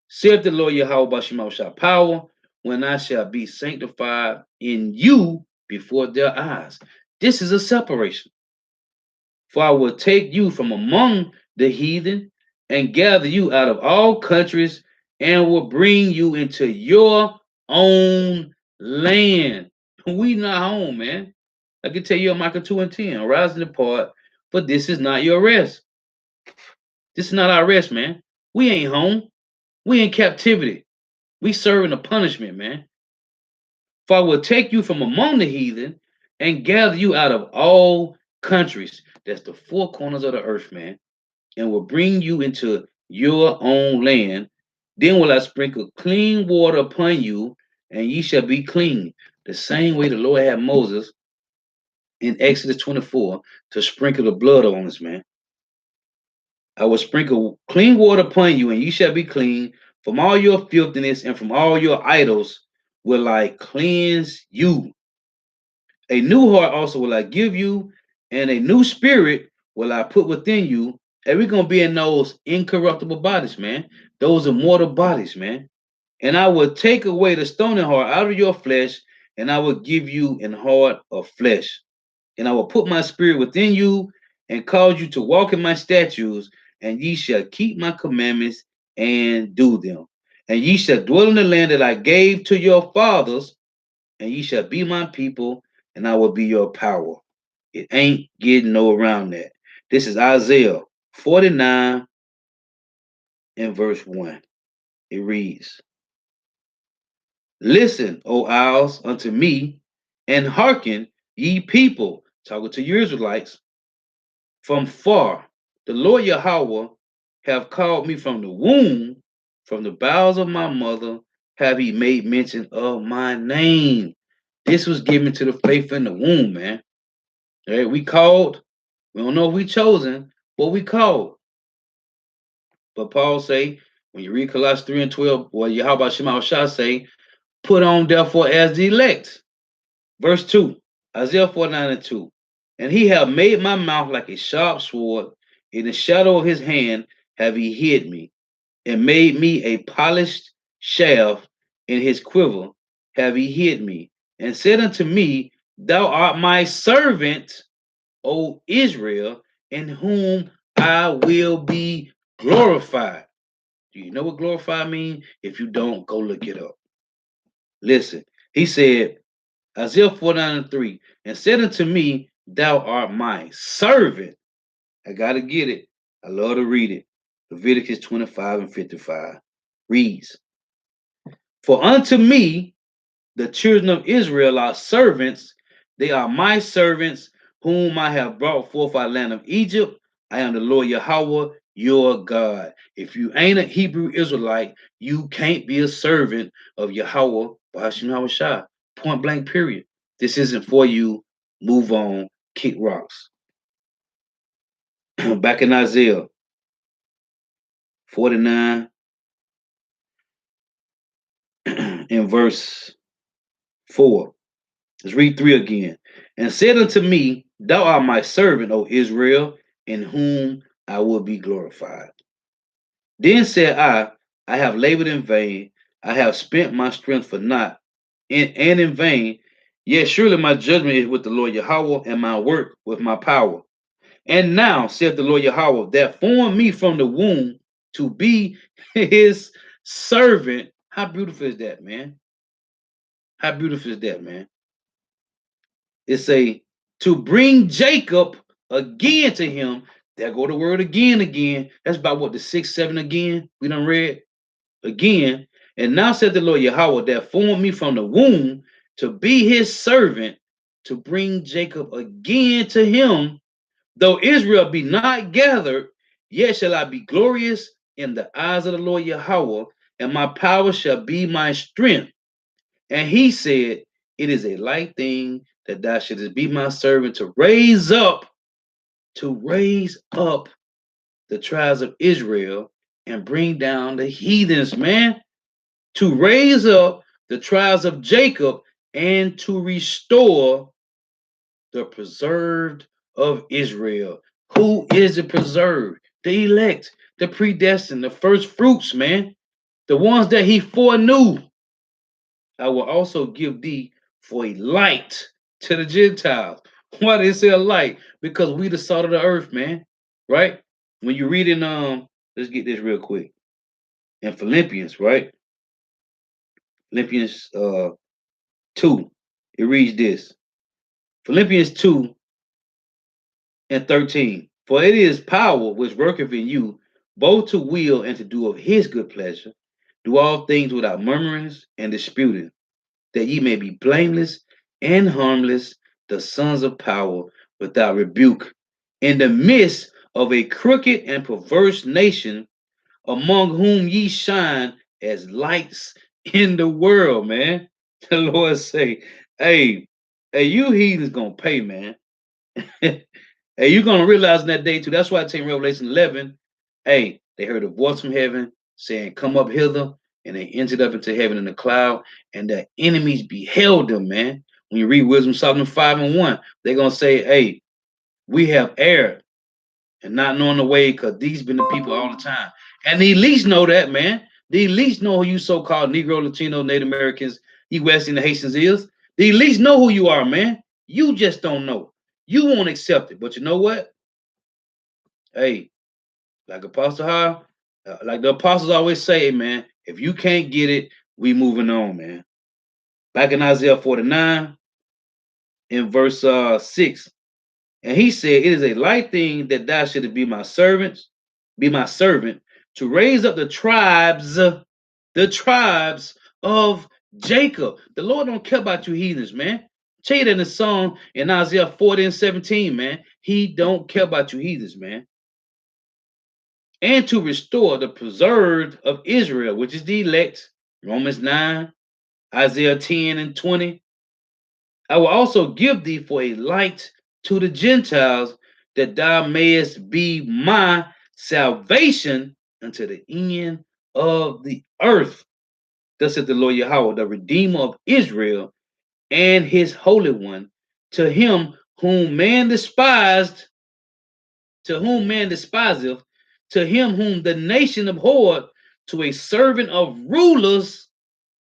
A: saith the Lord Yahweh Bahashim Yahweh power, when I shall be sanctified in you before their eyes. This is a separation. For I will take you from among the heathen and gather you out of all countries and will bring you into your own land. We not home, man. I can tell you in Micah 2 and 10, arise and depart, but this is not your rest. This is not our rest, man. We ain't home. We in captivity. We serving a punishment, man. For I will take you from among the heathen and gather you out of all countries. That's the four corners of the earth, man. And will bring you into your own land. Then will I sprinkle clean water upon you, and ye shall be clean. The same way the Lord had Moses in Exodus 24 to sprinkle the blood on us, man. I will sprinkle clean water upon you, and ye shall be clean. From all your filthiness and from all your idols will I cleanse you. A new heart also will I give you, and a new spirit will I put within you. And we're going to be in those incorruptible bodies, man. Those immortal bodies, man. And I will take away the stony heart out of your flesh, and I will give you an heart of flesh. And I will put my spirit within you and cause you to walk in my statutes, and ye shall keep my commandments and do them. And ye shall dwell in the land that I gave to your fathers, and ye shall be my people, and I will be your power. It ain't getting no around that. This is Isaiah 49 in verse 1. It reads, Listen, O isles, unto me, and hearken, ye people, talking to you Israelites, from far. The Lord Yahweh have called me from the womb, from the bowels of my mother, have he made mention of my name. This was given to the faithful in the womb, man. Hey, we called. We don't know if we chosen, but we called. But Paul say, when you read Colossians 3 and 12, well, Yahweh Shema Shah say, put on therefore as the elect. Verse 2, Isaiah 49 and 2. And he have made my mouth like a sharp sword, in the shadow of his hand have he hid me, and made me a polished shaft in his quiver have he hid me, and said unto me, Thou art my servant, O Israel, in whom I will be glorified. Do you know what glorified means? If you don't, go look it up. Listen, he said, Isaiah 49 and 3, and said unto me, Thou art my servant. I got to get it. I love to read it. Leviticus 25 and 55 reads, For unto me the children of Israel are servants. They are my servants, whom I have brought forth out of the land of Egypt. I am the Lord Yahweh, your God. If you ain't a Hebrew Israelite, you can't be a servant of Yahweh, Bashim Hawashai. Point blank, period. This isn't for you. Move on. Kick rocks. Back in Isaiah 49 in verse 4. Let's read 3 again. And said unto me, Thou art my servant, O Israel, in whom I will be glorified. Then said I have labored in vain, I have spent my strength for naught, and in vain. Yet surely my judgment is with the Lord Yahweh, and my work with my power. And now, said the Lord Yahweh, that formed me from the womb to be his servant. How beautiful is that, man? How beautiful is that, man? It's a to bring Jacob again to him. There go the word again. That's about what, the 6, 7 again? We done read again. And now said the Lord Yahweh that formed me from the womb to be his servant, to bring Jacob again to him. Though Israel be not gathered, yet shall I be glorious in the eyes of the Lord Yahweh, and my power shall be my strength. And he said, It is a light thing that thou shouldest be my servant to raise up the tribes of Israel and bring down the heathens, man. To raise up the tribes of Jacob and to restore the preserved of Israel. Who is the preserved? The elect, the predestined, the first fruits, man. The ones that he foreknew. I will also give thee for a light to the Gentiles. Why did it say a light? Because we the salt of the earth, man. Right? When you read in let's get this real quick. In Philippians, right? Philippians 2. It reads this. Philippians 2 and 13. For it is power which worketh in you, both to will and to do of his good pleasure. Do all things without murmurings and disputing, that ye may be blameless and harmless, the sons of power, without rebuke, in the midst of a crooked and perverse nation, among whom ye shine as lights in the world, man. The Lord say, hey, you heathens gonna pay, man. Hey, you're gonna realize in that day too. That's why I take Revelation 11. Hey, they heard a voice from heaven saying, Come up hither, and they entered up into heaven in the cloud, and their enemies beheld them, man. When you read Wisdom Solomon 5 and 1, they're gonna say, Hey, we have erred and not knowing the way, because these been the people all the time. And the elites know that, man. The elites know who you so-called Negro, Latino, Native Americans, you West and the Haitians is. The elites know who you are, man. You just don't know. You won't accept it. But you know what? Hey, like Apostle Hall, like the apostles always say, man, if you can't get it, we moving on, man. Back in Isaiah 49, in verse 6, and he said, It is a light thing that thou shouldst be my servant, to raise up the tribes of Jacob. The Lord don't care about you heathens, man. Tell you that in the song in Isaiah 40 and 17, man. He don't care about you heathens, man. And to restore the preserved of Israel, which is the elect, Romans 9, Isaiah 10 and 20. I will also give thee for a light to the Gentiles, that thou mayest be my salvation unto the end of the earth. Thus said the Lord Yahweh, the Redeemer of Israel and his Holy One, to him whom man despised, to whom man despiseth, to him whom the nation abhorred, to a servant of rulers,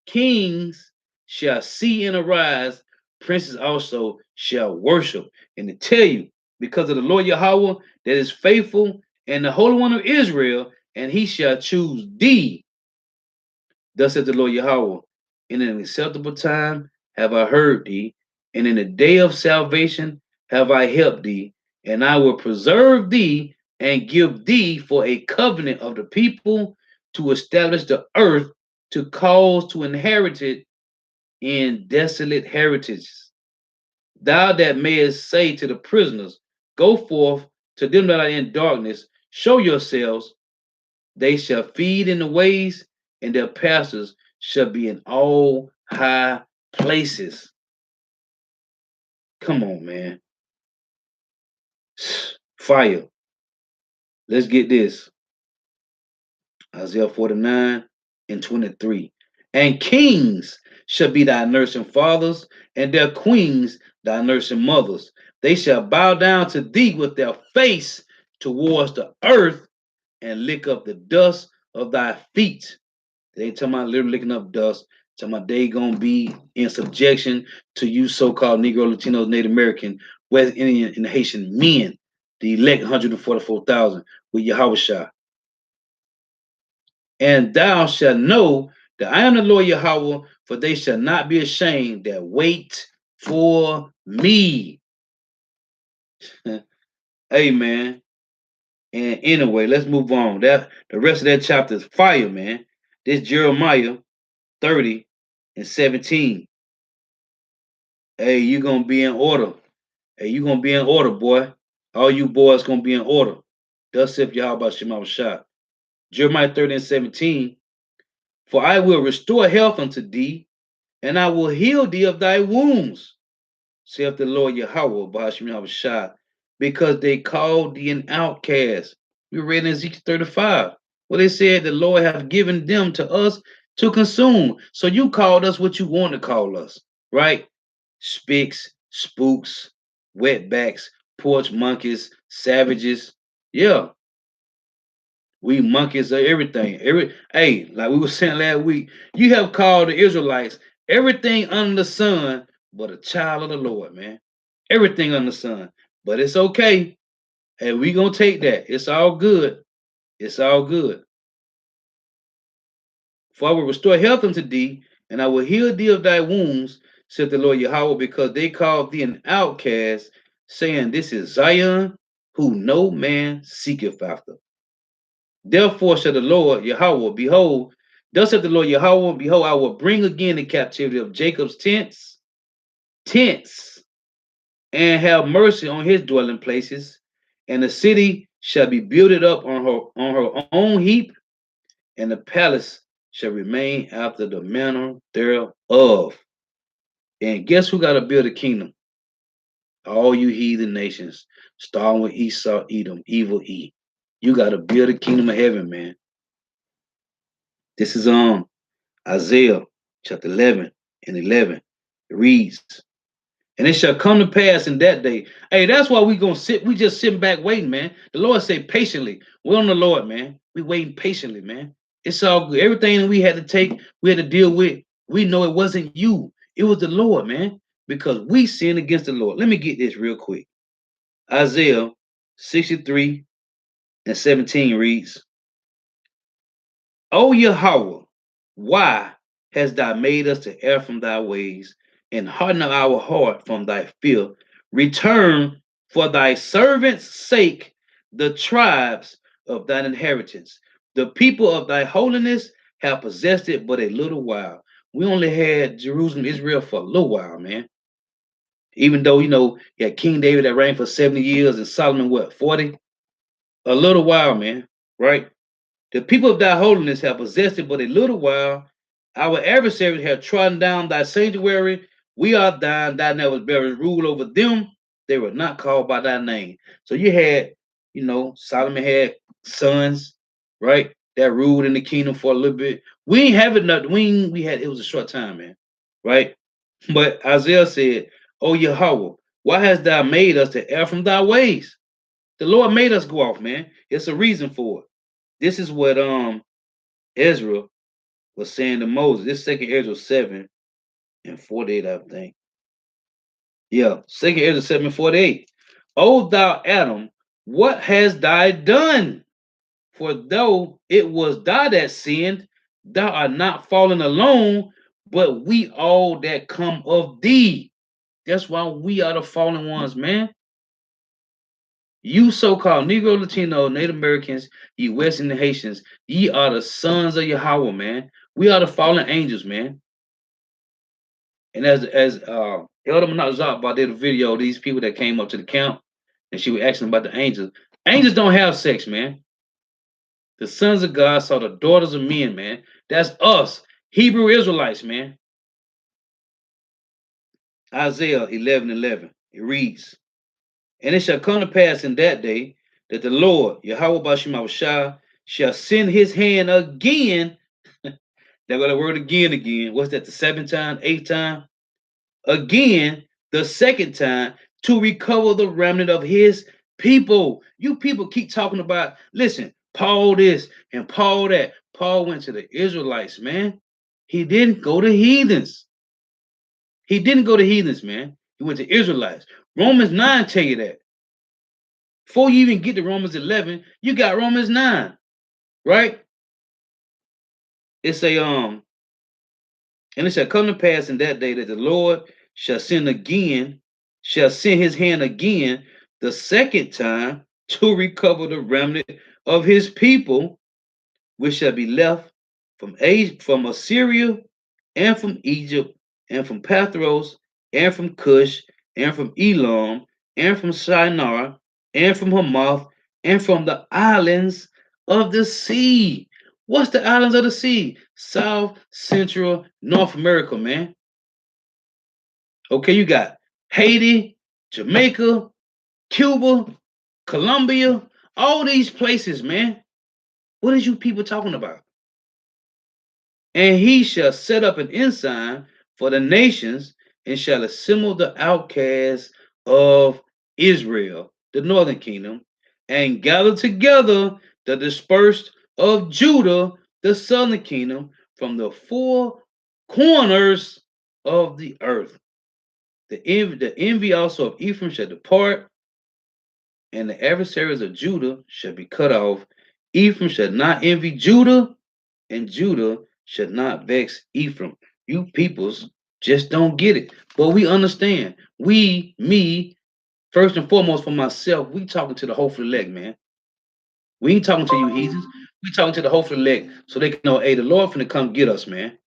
A: kings shall see and arise, princes also shall worship. And to tell you, because of the Lord Yahweh that is faithful, and the Holy One of Israel, and he shall choose thee. Thus said the Lord Yahweh, in an acceptable time have I heard thee, and in the day of salvation have I helped thee, and I will preserve thee and give thee for a covenant of the people, to establish the earth, to cause to inherit it in desolate heritages. Thou that mayest say to the prisoners, go forth; to them that are in darkness, show yourselves. They shall feed in the ways, and their pastors shall be in all high places. Come on, man. Fire. Let's get this. Isaiah 49 and 23. And kings shall be thy nursing fathers, and their queens thy nursing mothers. They shall bow down to thee with their face towards the earth, and lick up the dust of thy feet. They ain't talking about literally licking up dust. Talking about they gonna be in subjection to you, so-called Negro, Latino, Native American, West Indian, and Haitian men, the elect 144,000 with Yahweh Shah. And thou shalt know that I am the Lord Yahweh, for they shall not be ashamed that wait for me. Amen. And anyway, let's move on. That the rest of that chapter is fire, man. This Jeremiah 30 and 17. Hey, you're gonna be in order. Hey, you're gonna be in order, boy. All you boys gonna be in order. Thus saith Yahweh Shema Shah. Jeremiah 30 and 17. For I will restore health unto thee, and I will heal thee of thy wounds, saith the Lord Yahweh Bahashim Shah, because they called thee an outcast. We read in Ezekiel 35. Well, they said the Lord hath given them to us to consume. So you called us what you want to call us, right? Spicks, spooks, wetbacks, porch monkeys, savages. Yeah, we monkeys are everything. Hey, like we were saying last week, you have called the Israelites everything under the sun but a child of the Lord, man. Everything under the sun. But it's okay. Hey, we gonna take that. It's all good. It's all good. For I will restore health unto thee, and I will heal thee of thy wounds, said the Lord Yahweh, because they called thee an outcast, saying, this is Zion, who no man seeketh after. Therefore said the Lord Yahweh, behold, thus said the Lord Yahweh, behold, I will bring again the captivity of Jacob's tents, and have mercy on his dwelling places, and the city shall be builded up on her own heap, and the palace shall remain after the manner thereof. And guess who got to build a kingdom? All you heathen nations, starting with Esau, Edom, evil E. You got to build a kingdom of heaven, man. This is Isaiah chapter 11 and 11. It reads, and it shall come to pass in that day. Hey, that's why we gonna sit. We just sitting back waiting, man. The Lord say patiently. We're on the Lord, man. We waiting patiently, man. It's all good. Everything that we had to take, we had to deal with. We know it wasn't you. It was the Lord, man. Because we sinned against the Lord. Let me get this real quick. Isaiah 63 and 17 reads, O Yahweh, why hast thou made us to err from thy ways, and harden our heart from thy fear? Return for thy servants' sake the tribes of thine inheritance. The people of thy holiness have possessed it but a little while. We only had Jerusalem, Israel for a little while, man. Even though, you had King David that reigned for 70 years and Solomon, what, 40? A little while, man, right? The people of thy holiness have possessed it but a little while. Our adversaries have trodden down thy sanctuary. We are thine, thy never bearers rule over them. They were not called by thy name. So you had, Solomon had sons, right? That ruled in the kingdom for a little bit. We ain't have it nothing. We had it was a short time, man. Right? But Isaiah said, "Oh Yahweh, why hast thou made us to err from thy ways?" The Lord made us go off, man. It's a reason for it. This is what Ezra was saying to Moses. This second Ezra 7:48, I think. Yeah, second Ezra 7:48. O thou Adam, what hast thou done? For though it was thou that sinned, thou art not fallen alone, but we all that come of thee. That's why we are the fallen ones, man. You so-called Negro, Latino, Native Americans, ye West Indian Haitians, ye are the sons of Yahweh, man. We are the fallen angels, man. And as Elder Manazaba did a video, these people that came up to the camp, and she was asking about the angels. Angels don't have sex, man. The sons of God saw the daughters of men, man. That's us, Hebrew Israelites, man. Isaiah 11:11. It reads, "And it shall come to pass in that day that the Lord, Yahweh Bashim shall send his hand again." There go the word again. What's that, the seventh time, eighth time? Again, the second time, to recover the remnant of his people. You people keep talking about, listen, Paul this and Paul that. Paul went to the Israelites, man. He didn't go to heathens. He didn't go to heathens, man. He went to Israelites. Romans 9 tell you that. Before you even get to Romans 11, you got Romans 9, right? It's and it shall come to pass in that day that the Lord shall send his hand again the second time to recover the remnant of his people, which shall be left from Assyria and from Egypt and from Pathros and from Cush and from Elam and from Shinar and from Hamath and from the islands of the sea. What's the islands of the sea? South, Central, North America, man. Okay, you got Haiti, Jamaica, Cuba, Colombia, all these places, man. What is you people talking about? And he shall set up an ensign for the nations and shall assemble the outcasts of Israel, the northern kingdom, and gather together the dispersed of Judah, the southern kingdom, from the four corners of the earth. The envy also of Ephraim shall depart, and the adversaries of Judah shall be cut off. Ephraim shall not envy Judah, and Judah should not vex Ephraim. You peoples just don't get it. But we understand. Me, first and foremost for myself, we talking to the hopeful elect, man. We ain't talking to you heathens. We talking to the hopeful elect so they can know, hey, the Lord finna come get us, man.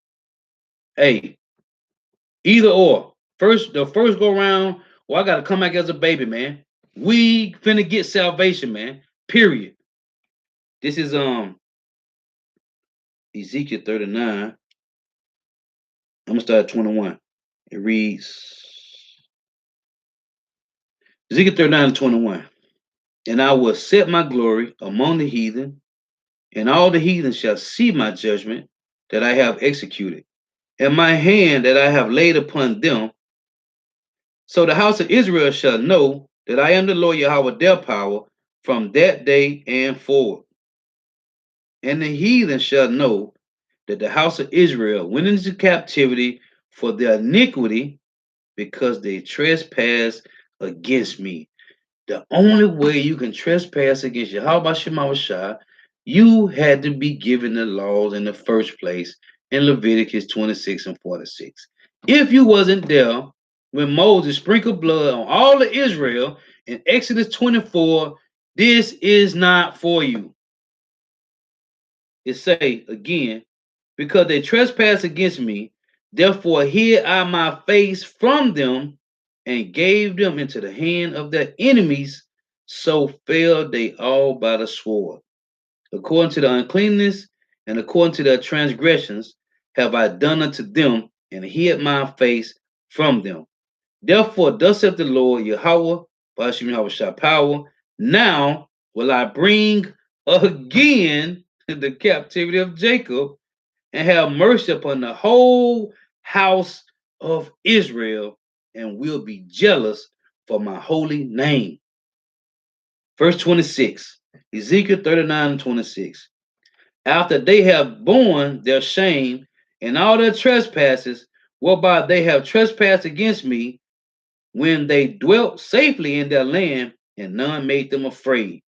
A: Hey, either or. The first go round, or I gotta come back as a baby, man. We finna get salvation, man. Period. This is Ezekiel 39. I'm gonna start at 21. It reads Ezekiel 39:21. And I will set my glory among the heathen, and all the heathen shall see my judgment that I have executed, and my hand that I have laid upon them. So the house of Israel shall know that I am the Lord Yahweh their power from that day and forward. And the heathen shall know that the house of Israel went into captivity for their iniquity, because they trespass against me. The only way you can trespass against Yahweh Shemawashah, you had to be given the laws in the first place in Leviticus 26:46. If you wasn't there when Moses sprinkled blood on all of Israel in Exodus 24, this is not for you. it say again, because they trespass against me, therefore hid I my face from them and gave them into the hand of their enemies, so fell they all by the sword. According to the uncleanness and according to their transgressions have I done unto them, and hid my face from them. Therefore, thus saith the Lord Yahweh, Bashim Yahweh Shah power, now will I bring again the captivity of Jacob and have mercy upon the whole house of Israel, and will be jealous for my holy name. Verse 26, Ezekiel 39 and 26. After they have borne their shame and all their trespasses, whereby they have trespassed against me, when they dwelt safely in their land, and none made them afraid.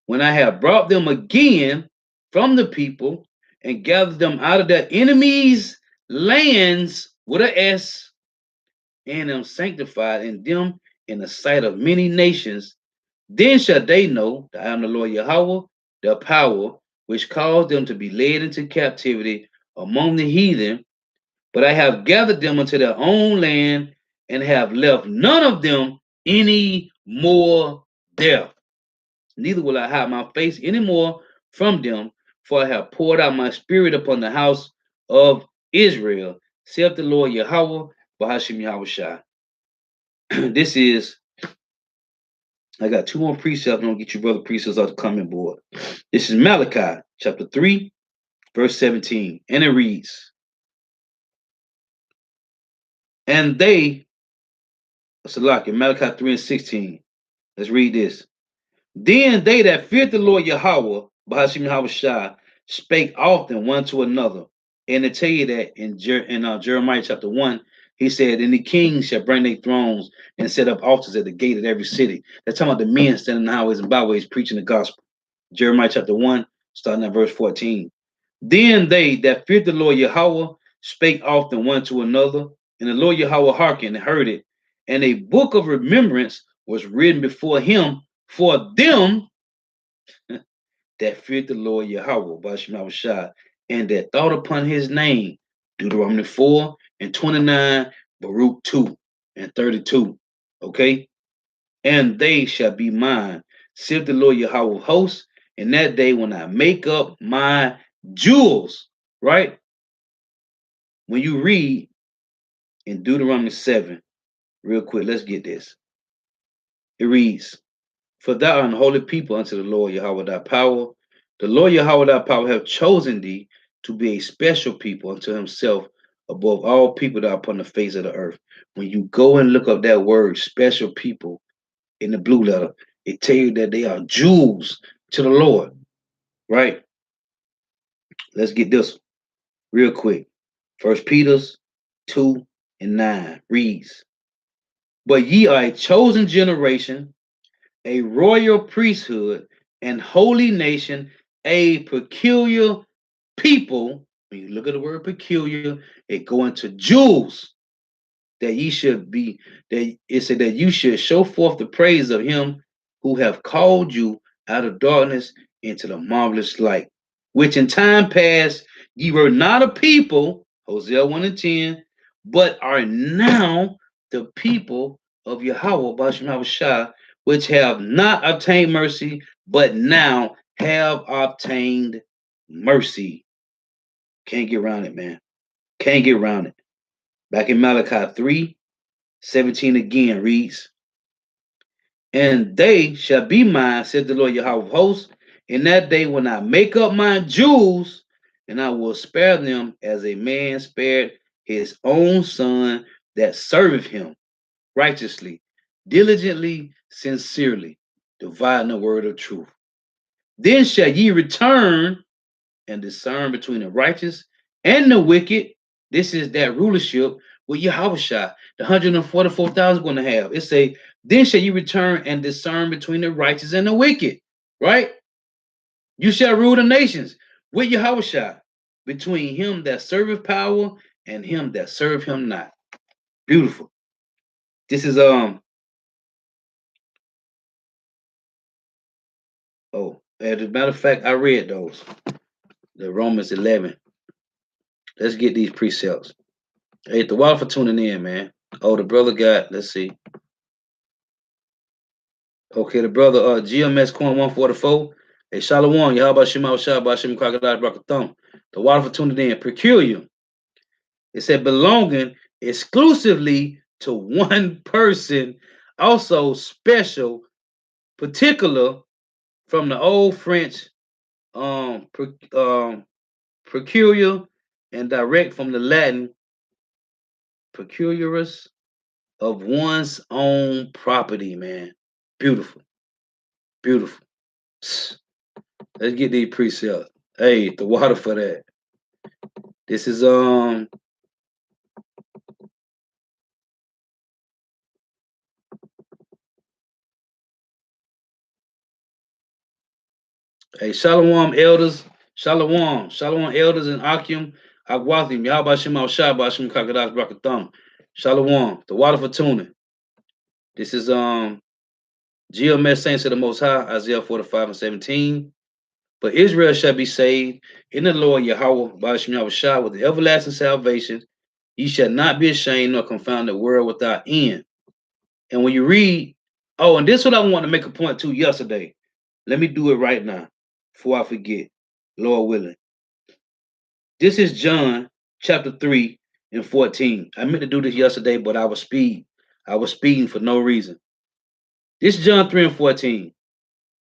A: When I have brought them again from the people and gathered them out of their enemies' lands with an S, and am sanctified in them in the sight of many nations, then shall they know that I am the Lord Yahweh, their power, which caused them to be led into captivity among the heathen. But I have gathered them unto their own land, and have left none of them any more there. Neither will I hide my face any more from them, for I have poured out my spirit upon the house of Israel, saith the Lord Yahweh, Bahashim Yahweh Shai. This is, I got two more precepts. I'm going to get you brother precepts off the comment board. This is Malachi chapter 3, verse 17. And it reads, and they, Salaki, Malachi 3 and 16. Let's read this. Then they that feared the Lord Yahweh, Bahashim Yahweh Shai, spake often one to another. And to tell you that in Jeremiah chapter 1, he said, and the kings shall bring their thrones and set up altars at the gate of every city. That's talking about the men standing in the highways and byways preaching the gospel. Jeremiah chapter 1, starting at verse 14. Then they that feared the Lord Yahweh spake often one to another, and the Lord Yahweh hearkened and heard it. And a book of remembrance was written before him for them that feared the Lord Yahweh, Bashim Shah, and that thought upon his name. Deuteronomy 4 and 29, Baruch 2 and 32. Okay? And they shall be mine, saith the Lord Yahweh of hosts, in that day when I make up my jewels. Right? When you read in Deuteronomy 7, real quick, let's get this. It reads, for thou art an holy people unto the Lord Yahweh thy power. The Lord Yahweh thy power have chosen thee to be a special people unto himself above all people that are upon the face of the earth. When you go and look up that word, special people, in the blue letter, it tell you that they are jewels to the Lord. Right? Let's get this real quick. First Peter's 2 and 9 reads, but ye are a chosen generation, a royal priesthood, and holy nation, a peculiar people. When you look at the word peculiar, it go into jewels, that ye should be, that it said that you should show forth the praise of him who have called you out of darkness into the marvelous light, which in time past ye were not a people, Hosea 1 and 10, but are now the people of Yahweh, Bashim Shah, which have not obtained mercy, but now have obtained mercy. Can't get around it, man. Can't get around it. Back in Malachi 3, 17 again reads, and they shall be mine, said the Lord Yahweh of hosts, in that day when I make up my jewels, and I will spare them as a man spared his own son that serveth him righteously, diligently, sincerely, dividing the word of truth. Then shall ye return and discern between the righteous and the wicked. This is that rulership with Yahweh, the 144,000 going to have. It say, then shall you return and discern between the righteous and the wicked. Right? You shall rule the nations with Yahweh, between him that serveth power and him that serve him not. Beautiful. This is oh, as a matter of fact, I read those. The Romans 11. Let's get these precepts. Hey, the water for tuning in, man. Oh, the brother got, let's see. Okay, the brother GMS Coin 144. Hey, Shalom. Yahweh Shema Shah Shem Crocodile Brakathum. The water for tuning in. Peculiar. It said belonging exclusively to one person, also special, particular from the old French peculiar and direct from the Latin peculiarus of one's own property, man. Beautiful. Beautiful. Let's get these precepts. Hey, the water for that. This is hey, Shalom elders, Shalom elders in Akim, Agwathim, Yahba Shema Shaba Shem Kakadas Brakatham. Shalom, the water for tuning. This is GMS Saints of the Most High, Isaiah 45 and 17. But Israel shall be saved in the Lord Yahweh, Ba'ashem Yahushua, with the everlasting salvation. Ye shall not be ashamed nor confound the world without end. And when you read, oh, and this is what I want to make a point to yesterday. Let me do it right now before I forget, Lord willing. This is John chapter 3 and 14. I meant to do this yesterday, but I was speeding for no reason. This is John 3 and 14.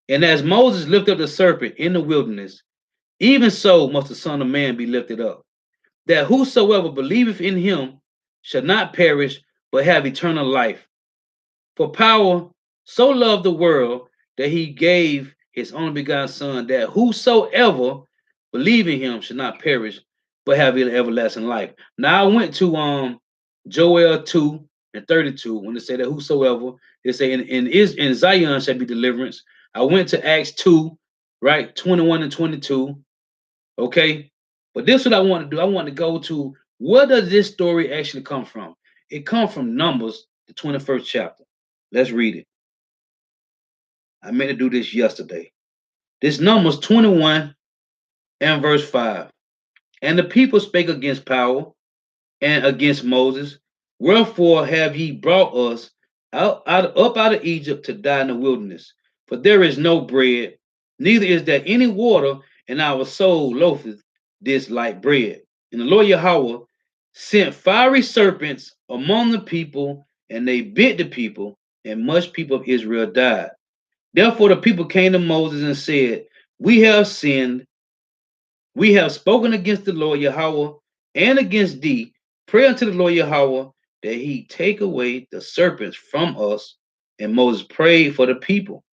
A: And as Moses lifted up the serpent in the wilderness, even so must the Son of Man be lifted up, that whosoever believeth in him shall not perish, but have eternal life. For power so loved the world that he gave his only begotten Son, that whosoever believe in him should not perish, but have everlasting life. Now I went to Joel 2 and 32 when it said that whosoever, they say in Zion shall be deliverance. I went to Acts 2, right, 21 and 22. Okay, but this is what I want to do. I want to go to where does this story actually come from? It comes from Numbers, the 21st chapter. Let's read it. I meant to do this yesterday. This Numbers 21 and verse 5. And the people spake against power and against Moses. Wherefore have ye brought us up out of Egypt to die in the wilderness? For there is no bread, neither is there any water, and our soul loatheth this like bread. And the Lord Yahweh sent fiery serpents among the people, and they bit the people, and much people of Israel died. Therefore the people came to Moses and said, we have sinned, we have spoken against the Lord Yahweh and against thee. Pray unto the Lord Yahweh that he take away the serpents from us. And Moses prayed for the people.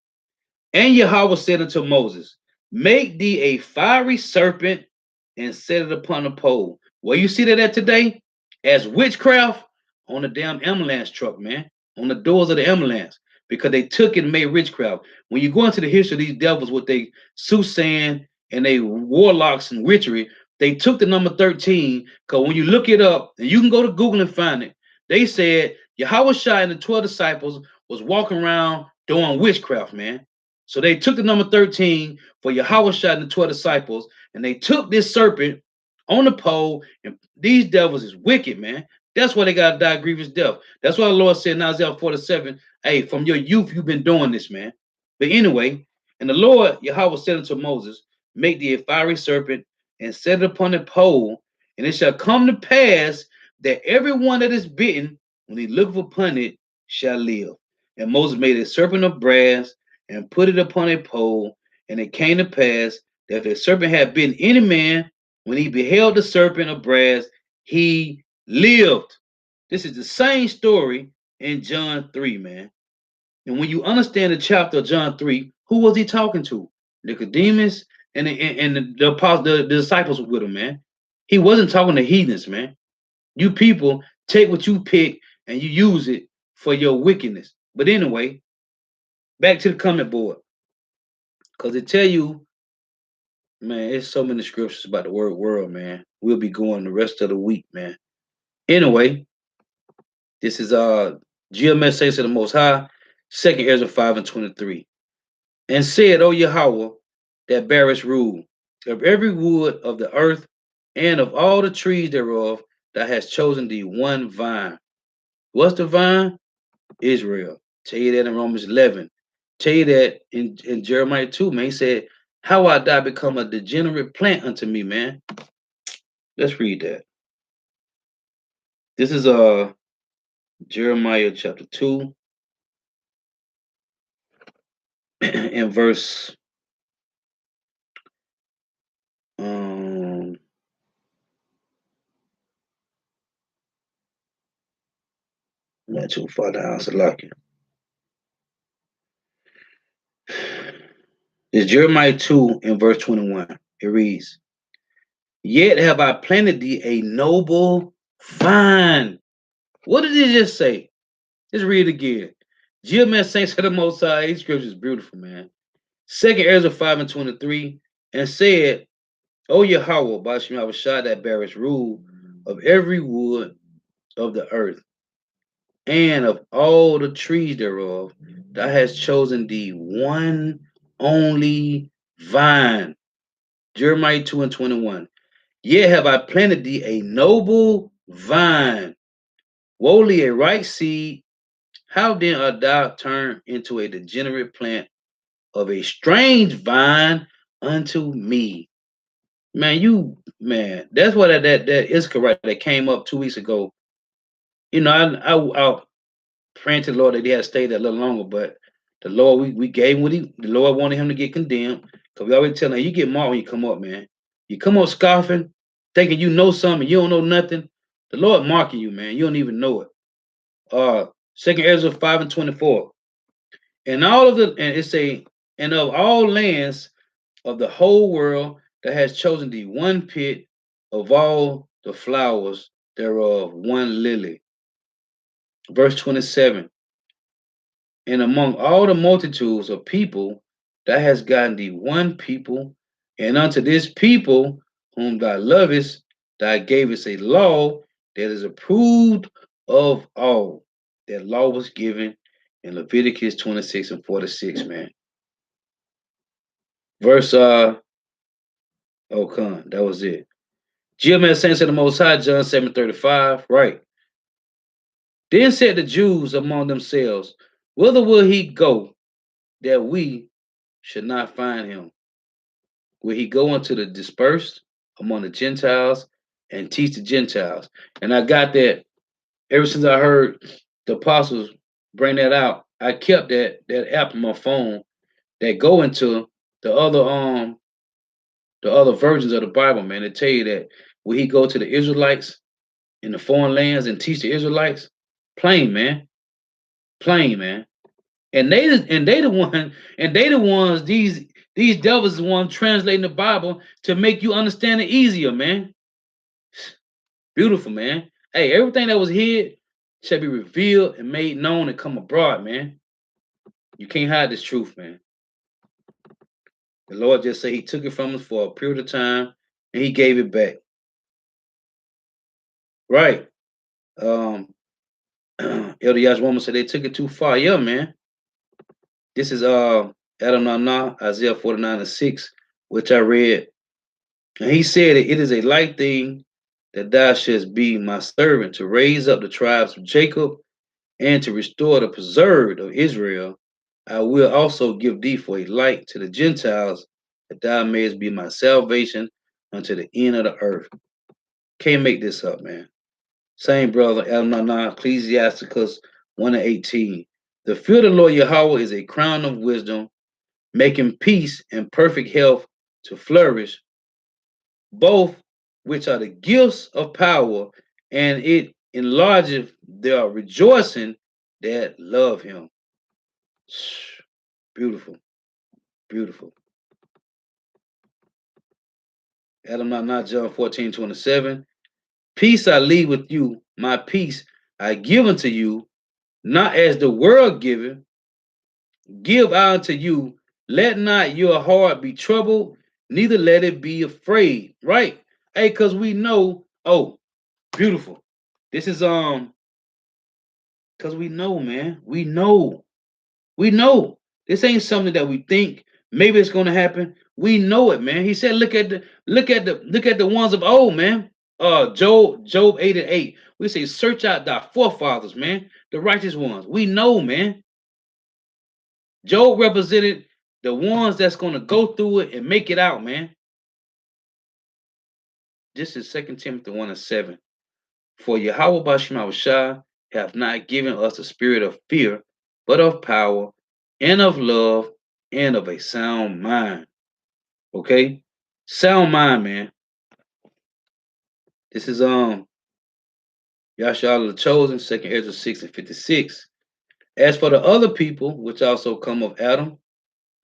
A: And Yahweh said unto Moses, make thee a fiery serpent and set it upon a pole. Where you see that at today? As witchcraft on the damn ambulance truck, man. On the doors of the ambulance. Because they took it and made witchcraft. When you go into the history of these devils with they soothsaying and they warlocks and witchery, they took the number 13. Because when you look it up, and you can go to Google and find it, they said Yahweh Shai and the 12 disciples was walking around doing witchcraft, man. So they took the number 13 for Yahweh Shai and the 12 disciples, and they took this serpent on the pole, and these devils is wicked, man. That's why they got to die grievous death. That's why the Lord said in Isaiah 47, hey, from your youth, you've been doing this, man. But anyway, and the Lord, Yahweh said unto Moses, make thee a fiery serpent and set it upon the pole, and it shall come to pass that everyone that is bitten, when he looketh upon it, shall live. And Moses made a serpent of brass and put it upon a pole, and it came to pass that if the serpent had bitten any man, when he beheld the serpent of brass, he lived. This is the same story in John 3, man. And when you understand the chapter of John 3, who was he talking to? Nicodemus and the disciples were with him, man. He wasn't talking to heathens, man. You people take what you pick and you use it for your wickedness. But anyway, back to the comment board. Because it tell you, man, it's so many scriptures about the word world, man. We'll be going the rest of the week, man. Anyway, this is GMS says to the Most High, 2nd Ezra 5 and 23. And said, O Yahweh, that bearest rule, of every wood of the earth, and of all the trees thereof, thou hast chosen thee one vine. What's the vine? Israel. Tell you that in Romans 11. Tell you that in Jeremiah 2, man. He said, how art thou become a degenerate plant unto me, man? Let's read that. This is Jeremiah chapter 2 and verse not too far down, Salakia. It's Jeremiah 2 and verse 21. It reads, yet have I planted thee a noble vine. What did it just say? Let's read it again. Jeremiah saints of the Most High. These scriptures is beautiful, man. Second Ezra 5 and 23, and said, O Yahweh, Bashim Abishai, that bearest rule of every wood of the earth, and of all the trees thereof, thou hast chosen thee one only vine. Jeremiah 2 and 21. Yet have I planted thee a noble vine, wholly a right seed. How then art thou turned into a degenerate plant of a strange vine unto me? Man, that's what that Issachar right that came up 2 weeks ago. You know, I praying to the Lord that he had stayed there a little longer, but the Lord, we gave him what the Lord wanted him to get condemned. Because we always tell him, you get marked when you come up, man. You come up scoffing, thinking you know something, you don't know nothing. The Lord marking you, man. You don't even know it. Second Ezra 5 and 24. And and of all lands of the whole world that has chosen thee one pit of all the flowers thereof, one lily. Verse 27. And among all the multitudes of people, thou hast gotten thee one people, and unto this people whom thou lovest, thou gavest a law that is approved of all. That law was given in Leviticus 26 and 46, man. Verse that was it. Jeremiah saints of the Most High, John 7:35, right. Then said the Jews among themselves, whither will he go that we should not find him? Will he go unto the dispersed among the Gentiles and teach the Gentiles? And I got that ever since I heard the apostles bring that out. I kept that app on my phone that go into the other versions of the Bible, man. They tell you that will he go to the Israelites in the foreign lands and teach the Israelites? Plain, man. Plain, man. And they the ones, these devils the ones translating the Bible to make you understand it easier, man. Beautiful, man. Hey, everything that was hid shall be revealed and made known and come abroad, man. You can't hide this truth, man. The Lord just said he took it from us for a period of time and he gave it back. Right. Elder Yashwama said they took it too far. Yeah, man. This is Adam Nana, Isaiah 49 and 6, which I read. And he said, it is a light thing that thou shouldst be my servant to raise up the tribes of Jacob and to restore the preserved of Israel. I will also give thee for a light to the Gentiles, that thou mayest be my salvation unto the end of the earth. Can't make this up, man. Same brother, Elnana, Ecclesiasticus 1 and 18. The fear of the Lord Yahweh is a crown of wisdom, making peace and perfect health to flourish, both which are the gifts of power, and it enlargeth their rejoicing that love him. Beautiful, beautiful. Adam not John 14:27. Peace I leave with you, my peace I give unto you, not as the world giveth, give I unto you. Let not your heart be troubled, neither let it be afraid. Right? Hey, because we know, beautiful. This is because we know, man. We know. This ain't something that we think maybe it's gonna happen. We know it, man. He said, look at the ones of old, man. Job 8 and 8. We say, search out thy forefathers, man, the righteous ones. We know, man. Job represented the ones that's gonna go through it and make it out, man. This is 2 Timothy 1 and 7. For Yahweh Bashim Shah hath not given us a spirit of fear, but of power and of love and of a sound mind. Okay? Sound mind, man. This is Yashar the chosen, 2nd Ezra 6 and 56. As for the other people, which also come of Adam,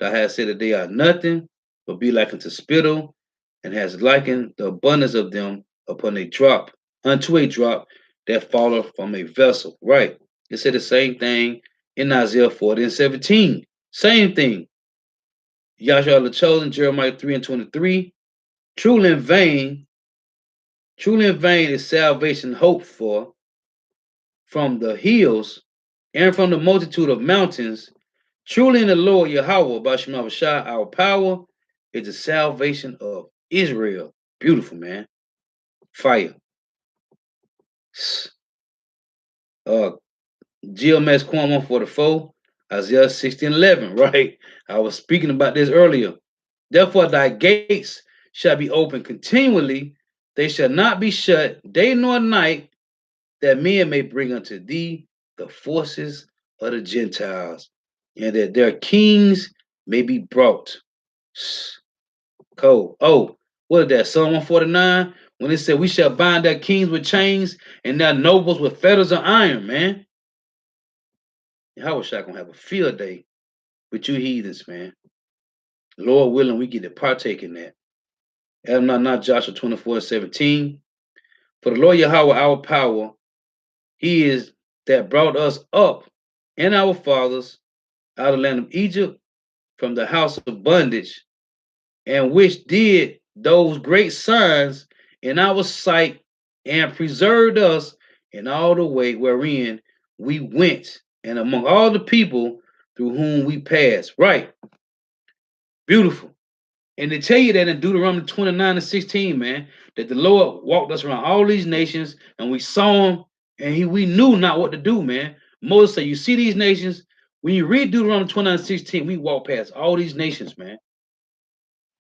A: thou hast said that they are nothing, but be like unto spittle, and has likened the abundance of them upon a drop, unto a drop that falleth from a vessel. Right. It said the same thing in Isaiah 40 and 17. Same thing. Yahshua the chosen, Jeremiah 3 and 23. Truly in vain is salvation hoped for from the hills and from the multitude of mountains. Truly in the Lord Yahweh, Bashim Shah, our power is the salvation of Israel. Beautiful, man. Fire. GMS Quam 144, Isaiah 16:11, right? I was speaking about this earlier. Therefore, thy gates shall be open continually, they shall not be shut day nor night, that men may bring unto thee the forces of the Gentiles, and that their kings may be brought. Cold. Oh, what is that? Psalm 149? When it said, we shall bind their kings with chains and their nobles with fetters of iron, man. Yahweh Shai gonna have a field day with you heathens, man. Lord willing, we get to partake in that. Adam not Joshua 24 and 17. For the Lord Yahweh, our power, he is that brought us up and our fathers out of the land of Egypt from the house of bondage, and which did those great signs in our sight and preserved us in all the way wherein we went and among all the people through whom we passed. Right. Beautiful. And they tell you that in Deuteronomy 29 and 16, man, that the Lord walked us around all these nations and we saw him and we knew not what to do, man. Moses said, you see these nations? When you read Deuteronomy 29 and 16, we walk past all these nations, man.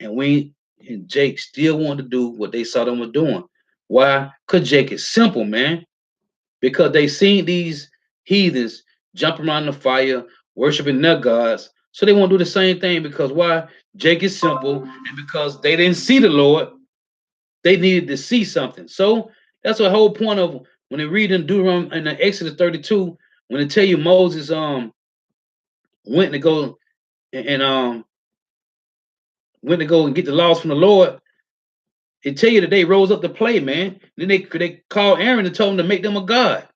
A: And Jake still wanted to do what they saw them was doing. Why? Because Jake is simple, man. Because they seen these heathens jump around the fire, worshiping their gods. So they want to do the same thing because why? Jake is simple, and because they didn't see the Lord, they needed to see something. So that's the whole point of when they read in Deuteronomy in the Exodus 32, when they tell you Moses went to go and went to go and get the laws from the Lord. It tell you that they rose up to play, man. Then they called Aaron and told him to make them a god.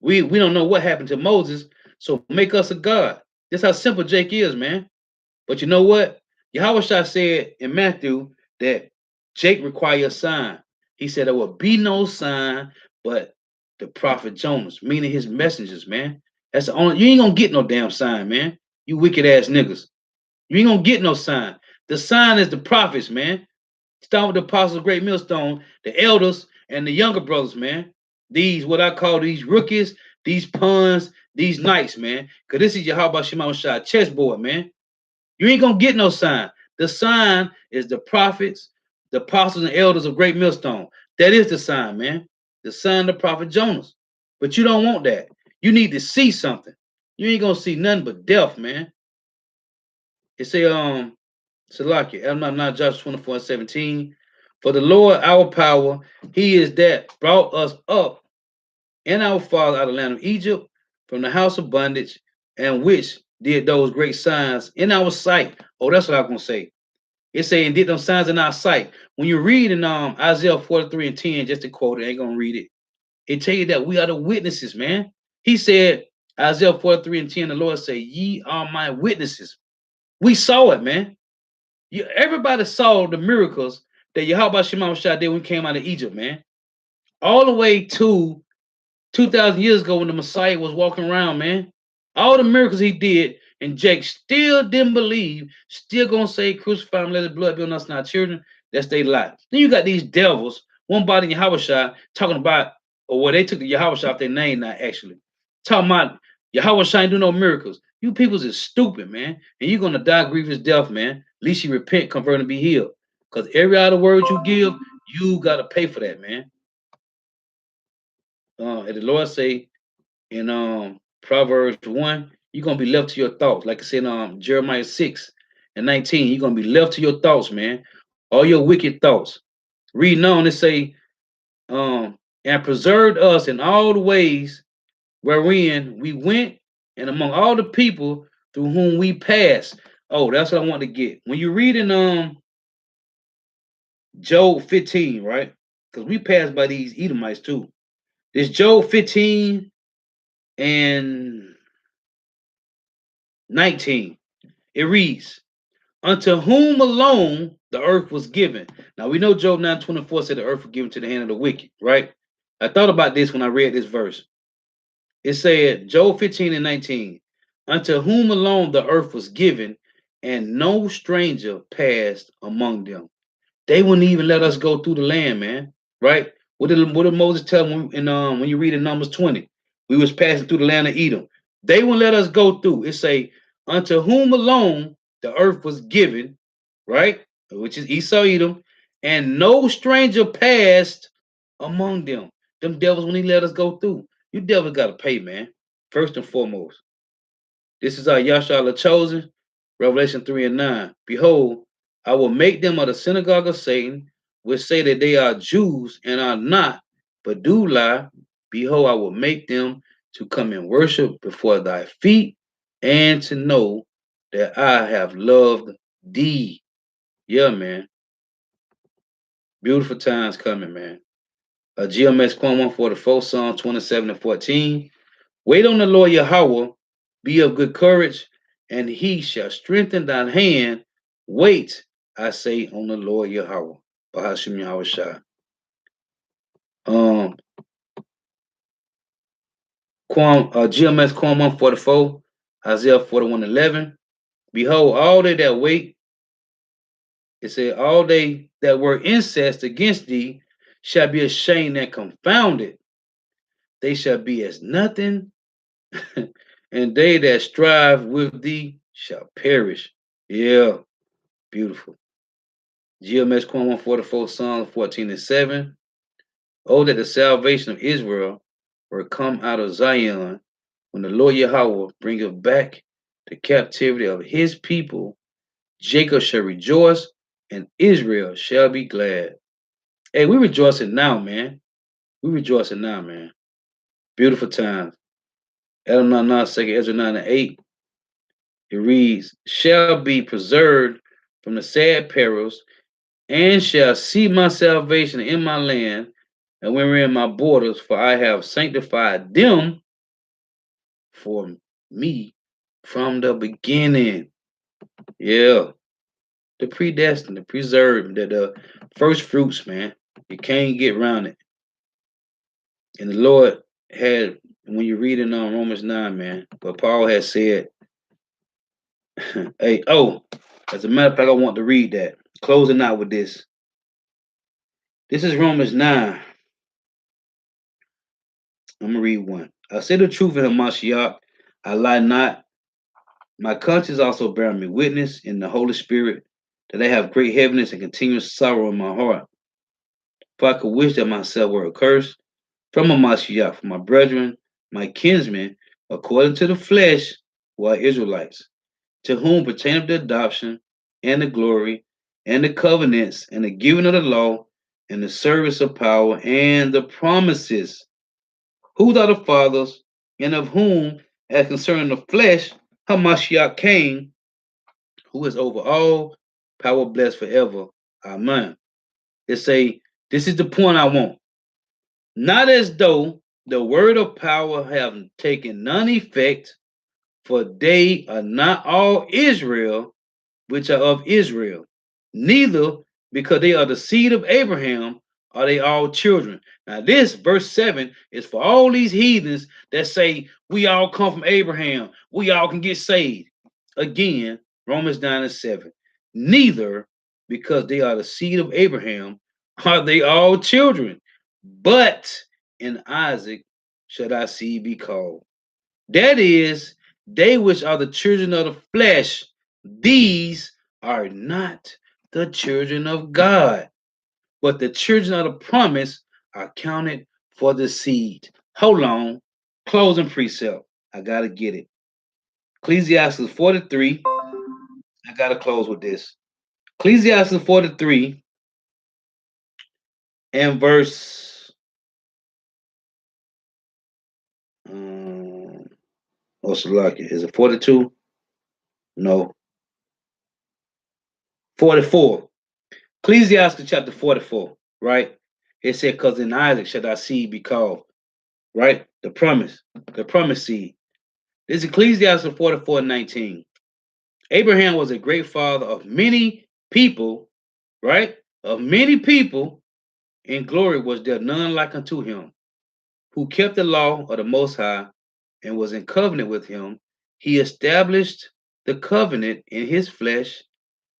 A: We don't know what happened to Moses, so make us a god. That's how simple Jake is, man. But you know what? Yahweh Shah said in Matthew that Jake require a sign. He said there will be no sign but the prophet Jonas, meaning his messengers, man. That's the only. You ain't gonna get no damn sign, man. You wicked ass niggas. You ain't gonna get no sign. The sign is the prophets, man. Start with the apostles of Great Millstone, the elders, and the younger brothers, man. These, what I call these rookies, these puns, these knights, man. Because this is Yahweh Shema Shah chessboard, man. You ain't gonna get no sign. The sign is the prophets, the apostles, and elders of Great Millstone. That is the sign, man. The sign of the prophet Jonas. But you don't want that. You need to see something. You ain't gonna see nothing but death, man. It say, Salakia, I'm not Joshua 24 and 17. For the Lord our power, he is that brought us up and our father out of the land of Egypt from the house of bondage, and which did those great signs in our sight. Oh, that's what I was gonna say. It say and did those signs in our sight. When you read in Isaiah 43 and 10, just to quote it, I ain't gonna read it. It tell you that we are the witnesses, man. He said, Isaiah 43 and 10, the Lord say, ye are my witnesses. We saw it, man. Everybody saw the miracles that Yahweh Shema Shah did when he came out of Egypt, man. All the way to 2,000 years ago when the Messiah was walking around, man. All the miracles he did, and Jake still didn't believe, still gonna say, crucify him, let his blood be on us and our children. That's their lie. Then you got these devils, one body in Yahushua, talking about, or well, they took the Yahushua off their name now, actually. Talking about Yahushua ain't do no miracles. You peoples is stupid, man. And you're gonna die grievous death, man. At least you repent, convert, and be healed. Because every other word you give, you gotta pay for that, man. And the Lord say in Proverbs 1, you're gonna be left to your thoughts. Like I said in Jeremiah 6 and 19, you're gonna be left to your thoughts, man. All your wicked thoughts. Reading on, it say, and preserved us in all the ways wherein we went, and among all the people through whom we passed. Oh, that's what I want to get. When you read in Job 15, right? Because we passed by these Edomites too. This Job 15 and 19. It reads, unto whom alone the earth was given. Now we know Job 9:24 said the earth was given to the hand of the wicked, right? I thought about this when I read this verse. It said, Job 15 and 19, unto whom alone the earth was given, and no stranger passed among them. They wouldn't even let us go through the land, man. Right? What did Moses tell them in when you read in Numbers 20? We was passing through the land of Edom. They wouldn't let us go through. It say, unto whom alone the earth was given, right? Which is Esau, Edom, and no stranger passed among them. Them devils when he let us go through. You devils gotta pay, man. First and foremost. This is our Yahshua the chosen, Revelation 3 and 9. Behold, I will make them of the synagogue of Satan, which say that they are Jews and are not, but do lie. Behold, I will make them to come and worship before thy feet, and to know that I have loved thee. Yeah, man. Beautiful times coming, man. GMS Quam 144, Psalm 27 and 14. Wait on the Lord Yahweh, be of good courage, and he shall strengthen thine hand. Wait, I say, on the Lord Yahweh. Bahashim Yahweh Shai. GMS Quam 144, Isaiah 41:11. Behold, all they that wait, it said, all they that were incensed against thee shall be ashamed and confounded. They shall be as nothing, and they that strive with thee shall perish. Yeah, beautiful. GMS Quam 144, Psalm 14 and 7. Oh, that the salvation of Israel were come out of Zion, when the Lord Yahweh bringeth back the captivity of his people. Jacob shall rejoice, and Israel shall be glad. Hey, we rejoicing now, man. We rejoicing now, man. Beautiful times. Adam 9, 2 Ezra 9 and 8. It reads, shall be preserved from the sad perils, and shall see my salvation in my land, and wherein my borders, for I have sanctified them for me from the beginning. Yeah, the predestined, the preserved, the first fruits, man. You can't get around it. And the Lord had, when you read in Romans 9, man, but Paul had said, hey, oh, as a matter of fact, I want to read that. Closing out with this. This is Romans 9. I'm going to read one. I say the truth in Hamashiach, I lie not. My conscience also bear me witness in the Holy Spirit that I have great heaviness and continuous sorrow in my heart. For I could wish that myself were accursed from Hamashiach, for my brethren, my kinsmen, according to the flesh, who are Israelites, to whom pertaineth the adoption and the glory and the covenants and the giving of the law and the service of power and the promises, who are the fathers, and of whom, as concerning the flesh, Hamashiach came, who is over all, power blessed forever. Amen. They say, this is the point I want. Not as though the word of power have taken none effect, for they are not all Israel, which are of Israel. Neither, because they are the seed of Abraham, are they all children. Now, this verse 7 is for all these heathens that say we all come from Abraham. We all can get saved. again, Romans 9 and 7. Neither, because they are the seed of Abraham, are they all children, but in Isaac shall thy seed be called. That is, they which are the children of the flesh, these are not the children of God, but the children of the promise are counted for the seed. Hold on. Closing precept. I got to get it. Ecclesiastes 43. I got to close with this. Ecclesiastes 43 and verse. What's the lucky? Is it 42? No. 44. Ecclesiastes chapter 44, right? It said, because in Isaac shall thy seed be called, right? The promise seed. This is Ecclesiastes 44 and 19. Abraham was a great father of many people, right? Of many people, in glory was there none like unto him, who kept the law of the Most High and was in covenant with him. He established the covenant in his flesh,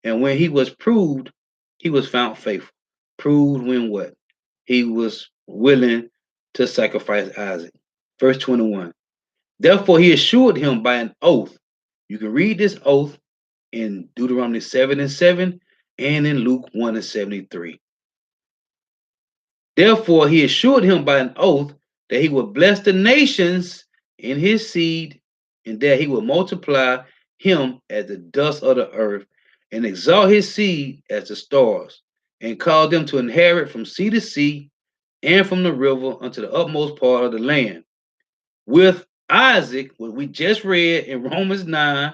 A: and when he was proved, he was found faithful. Proved when what? He was willing to sacrifice Isaac. Verse 21. Therefore, he assured him by an oath. You can read this oath in Deuteronomy 7 and 7 and in Luke 1 and 73. Therefore, he assured him by an oath that he would bless the nations in his seed, and that he would multiply him as the dust of the earth, and exalt his seed as the stars, and call them to inherit from sea to sea, and from the river unto the utmost part of the land. With Isaac, what we just read in Romans 9,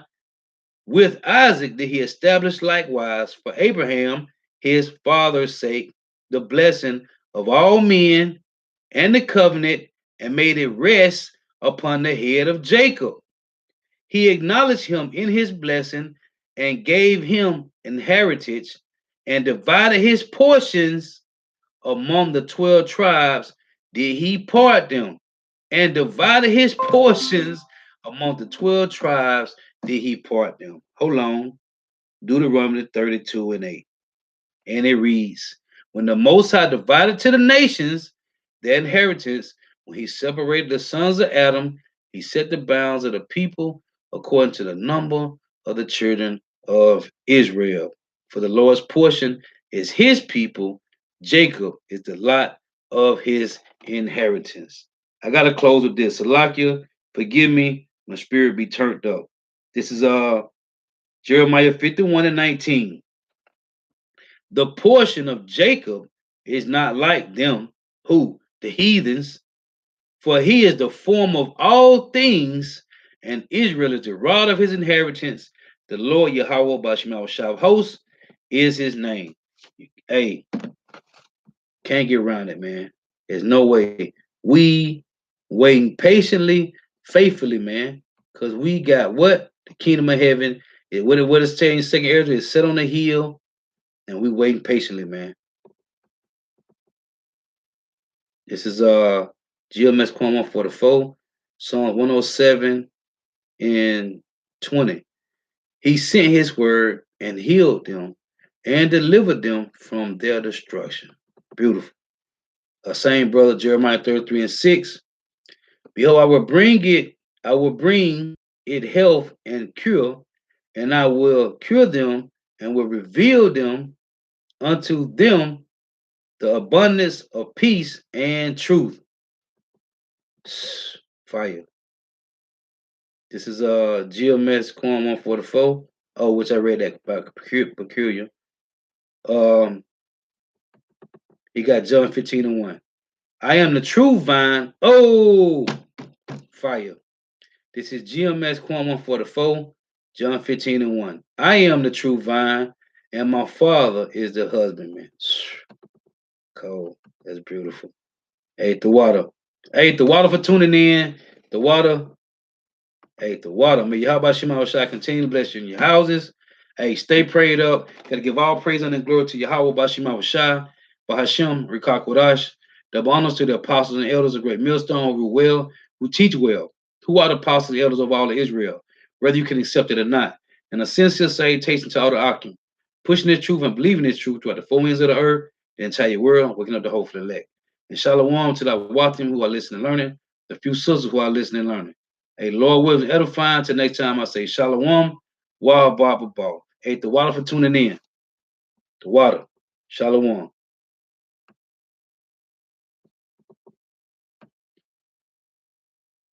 A: with Isaac did he establish likewise for Abraham, his father's sake, the blessing of all men and the covenant, and made it rest upon the head of Jacob. He acknowledged him in his blessing and gave him inheritance and divided his portions among the 12 tribes. Did he part them and divided his portions among the 12 tribes? Did he part them? Hold on. Deuteronomy 32 and 8. And it reads, when the Most High divided to the nations their inheritance, when he separated the sons of Adam, he set the bounds of the people according to the number of the children of Israel. For the Lord's portion is his people, Jacob is the lot of his inheritance. I got to close with this. Salakia, forgive me, my spirit be turned up. This is Jeremiah 51 and 19. The portion of Jacob is not like them, who? The heathens, for he is the form of all things, and Israel is the rod of his inheritance. The Lord Yahweh Bashmal Shav host is his name. Hey, can't get around it, man. There's no way. We waiting patiently, faithfully, man, because we got what? The kingdom of heaven. What it's saying in second Ezra is set on the hill, and we waiting patiently, man. This is GMS Quam 144, Psalm 107 and 20. He sent his word and healed them and delivered them from their destruction. Beautiful. Same brother Jeremiah 33 and 6. Behold, I will bring it health and cure, and I will cure them and will reveal them unto them the abundance of peace and truth. Fire. This is GMS Quam 144. Oh, which I read that about peculiar. He got John 15 and 1. I am the true vine. Oh, fire. This is GMS Quam 144, John 15 and 1. I am the true vine, and my father is the husbandman. Cold. That's beautiful. Hey, the water. Hey, the water for tuning in. The water. Hey, the water. May Yahweh Shema Shai continue to bless you in your houses. Hey, stay prayed up. Gotta give all praise and glory to Yahweh Bashima Shai, Bahashem, Rikak Wadash. Double honors to the apostles and elders of Great Millstone who well, who teach well. Who are the apostles and elders of all of Israel? Whether you can accept it or not. And a sincere salutation to all the Akim, pushing this truth and believing this truth throughout the four winds of the earth, the entire world, waking up the hopeful elect. And shalom to the Watim who are listening and learning, the few sisters who are listening and learning. Hey, Lord willing, edifying. Till next time, I say shalom, wa ba ba ba. Hey, the water for tuning in. The water. Shalom.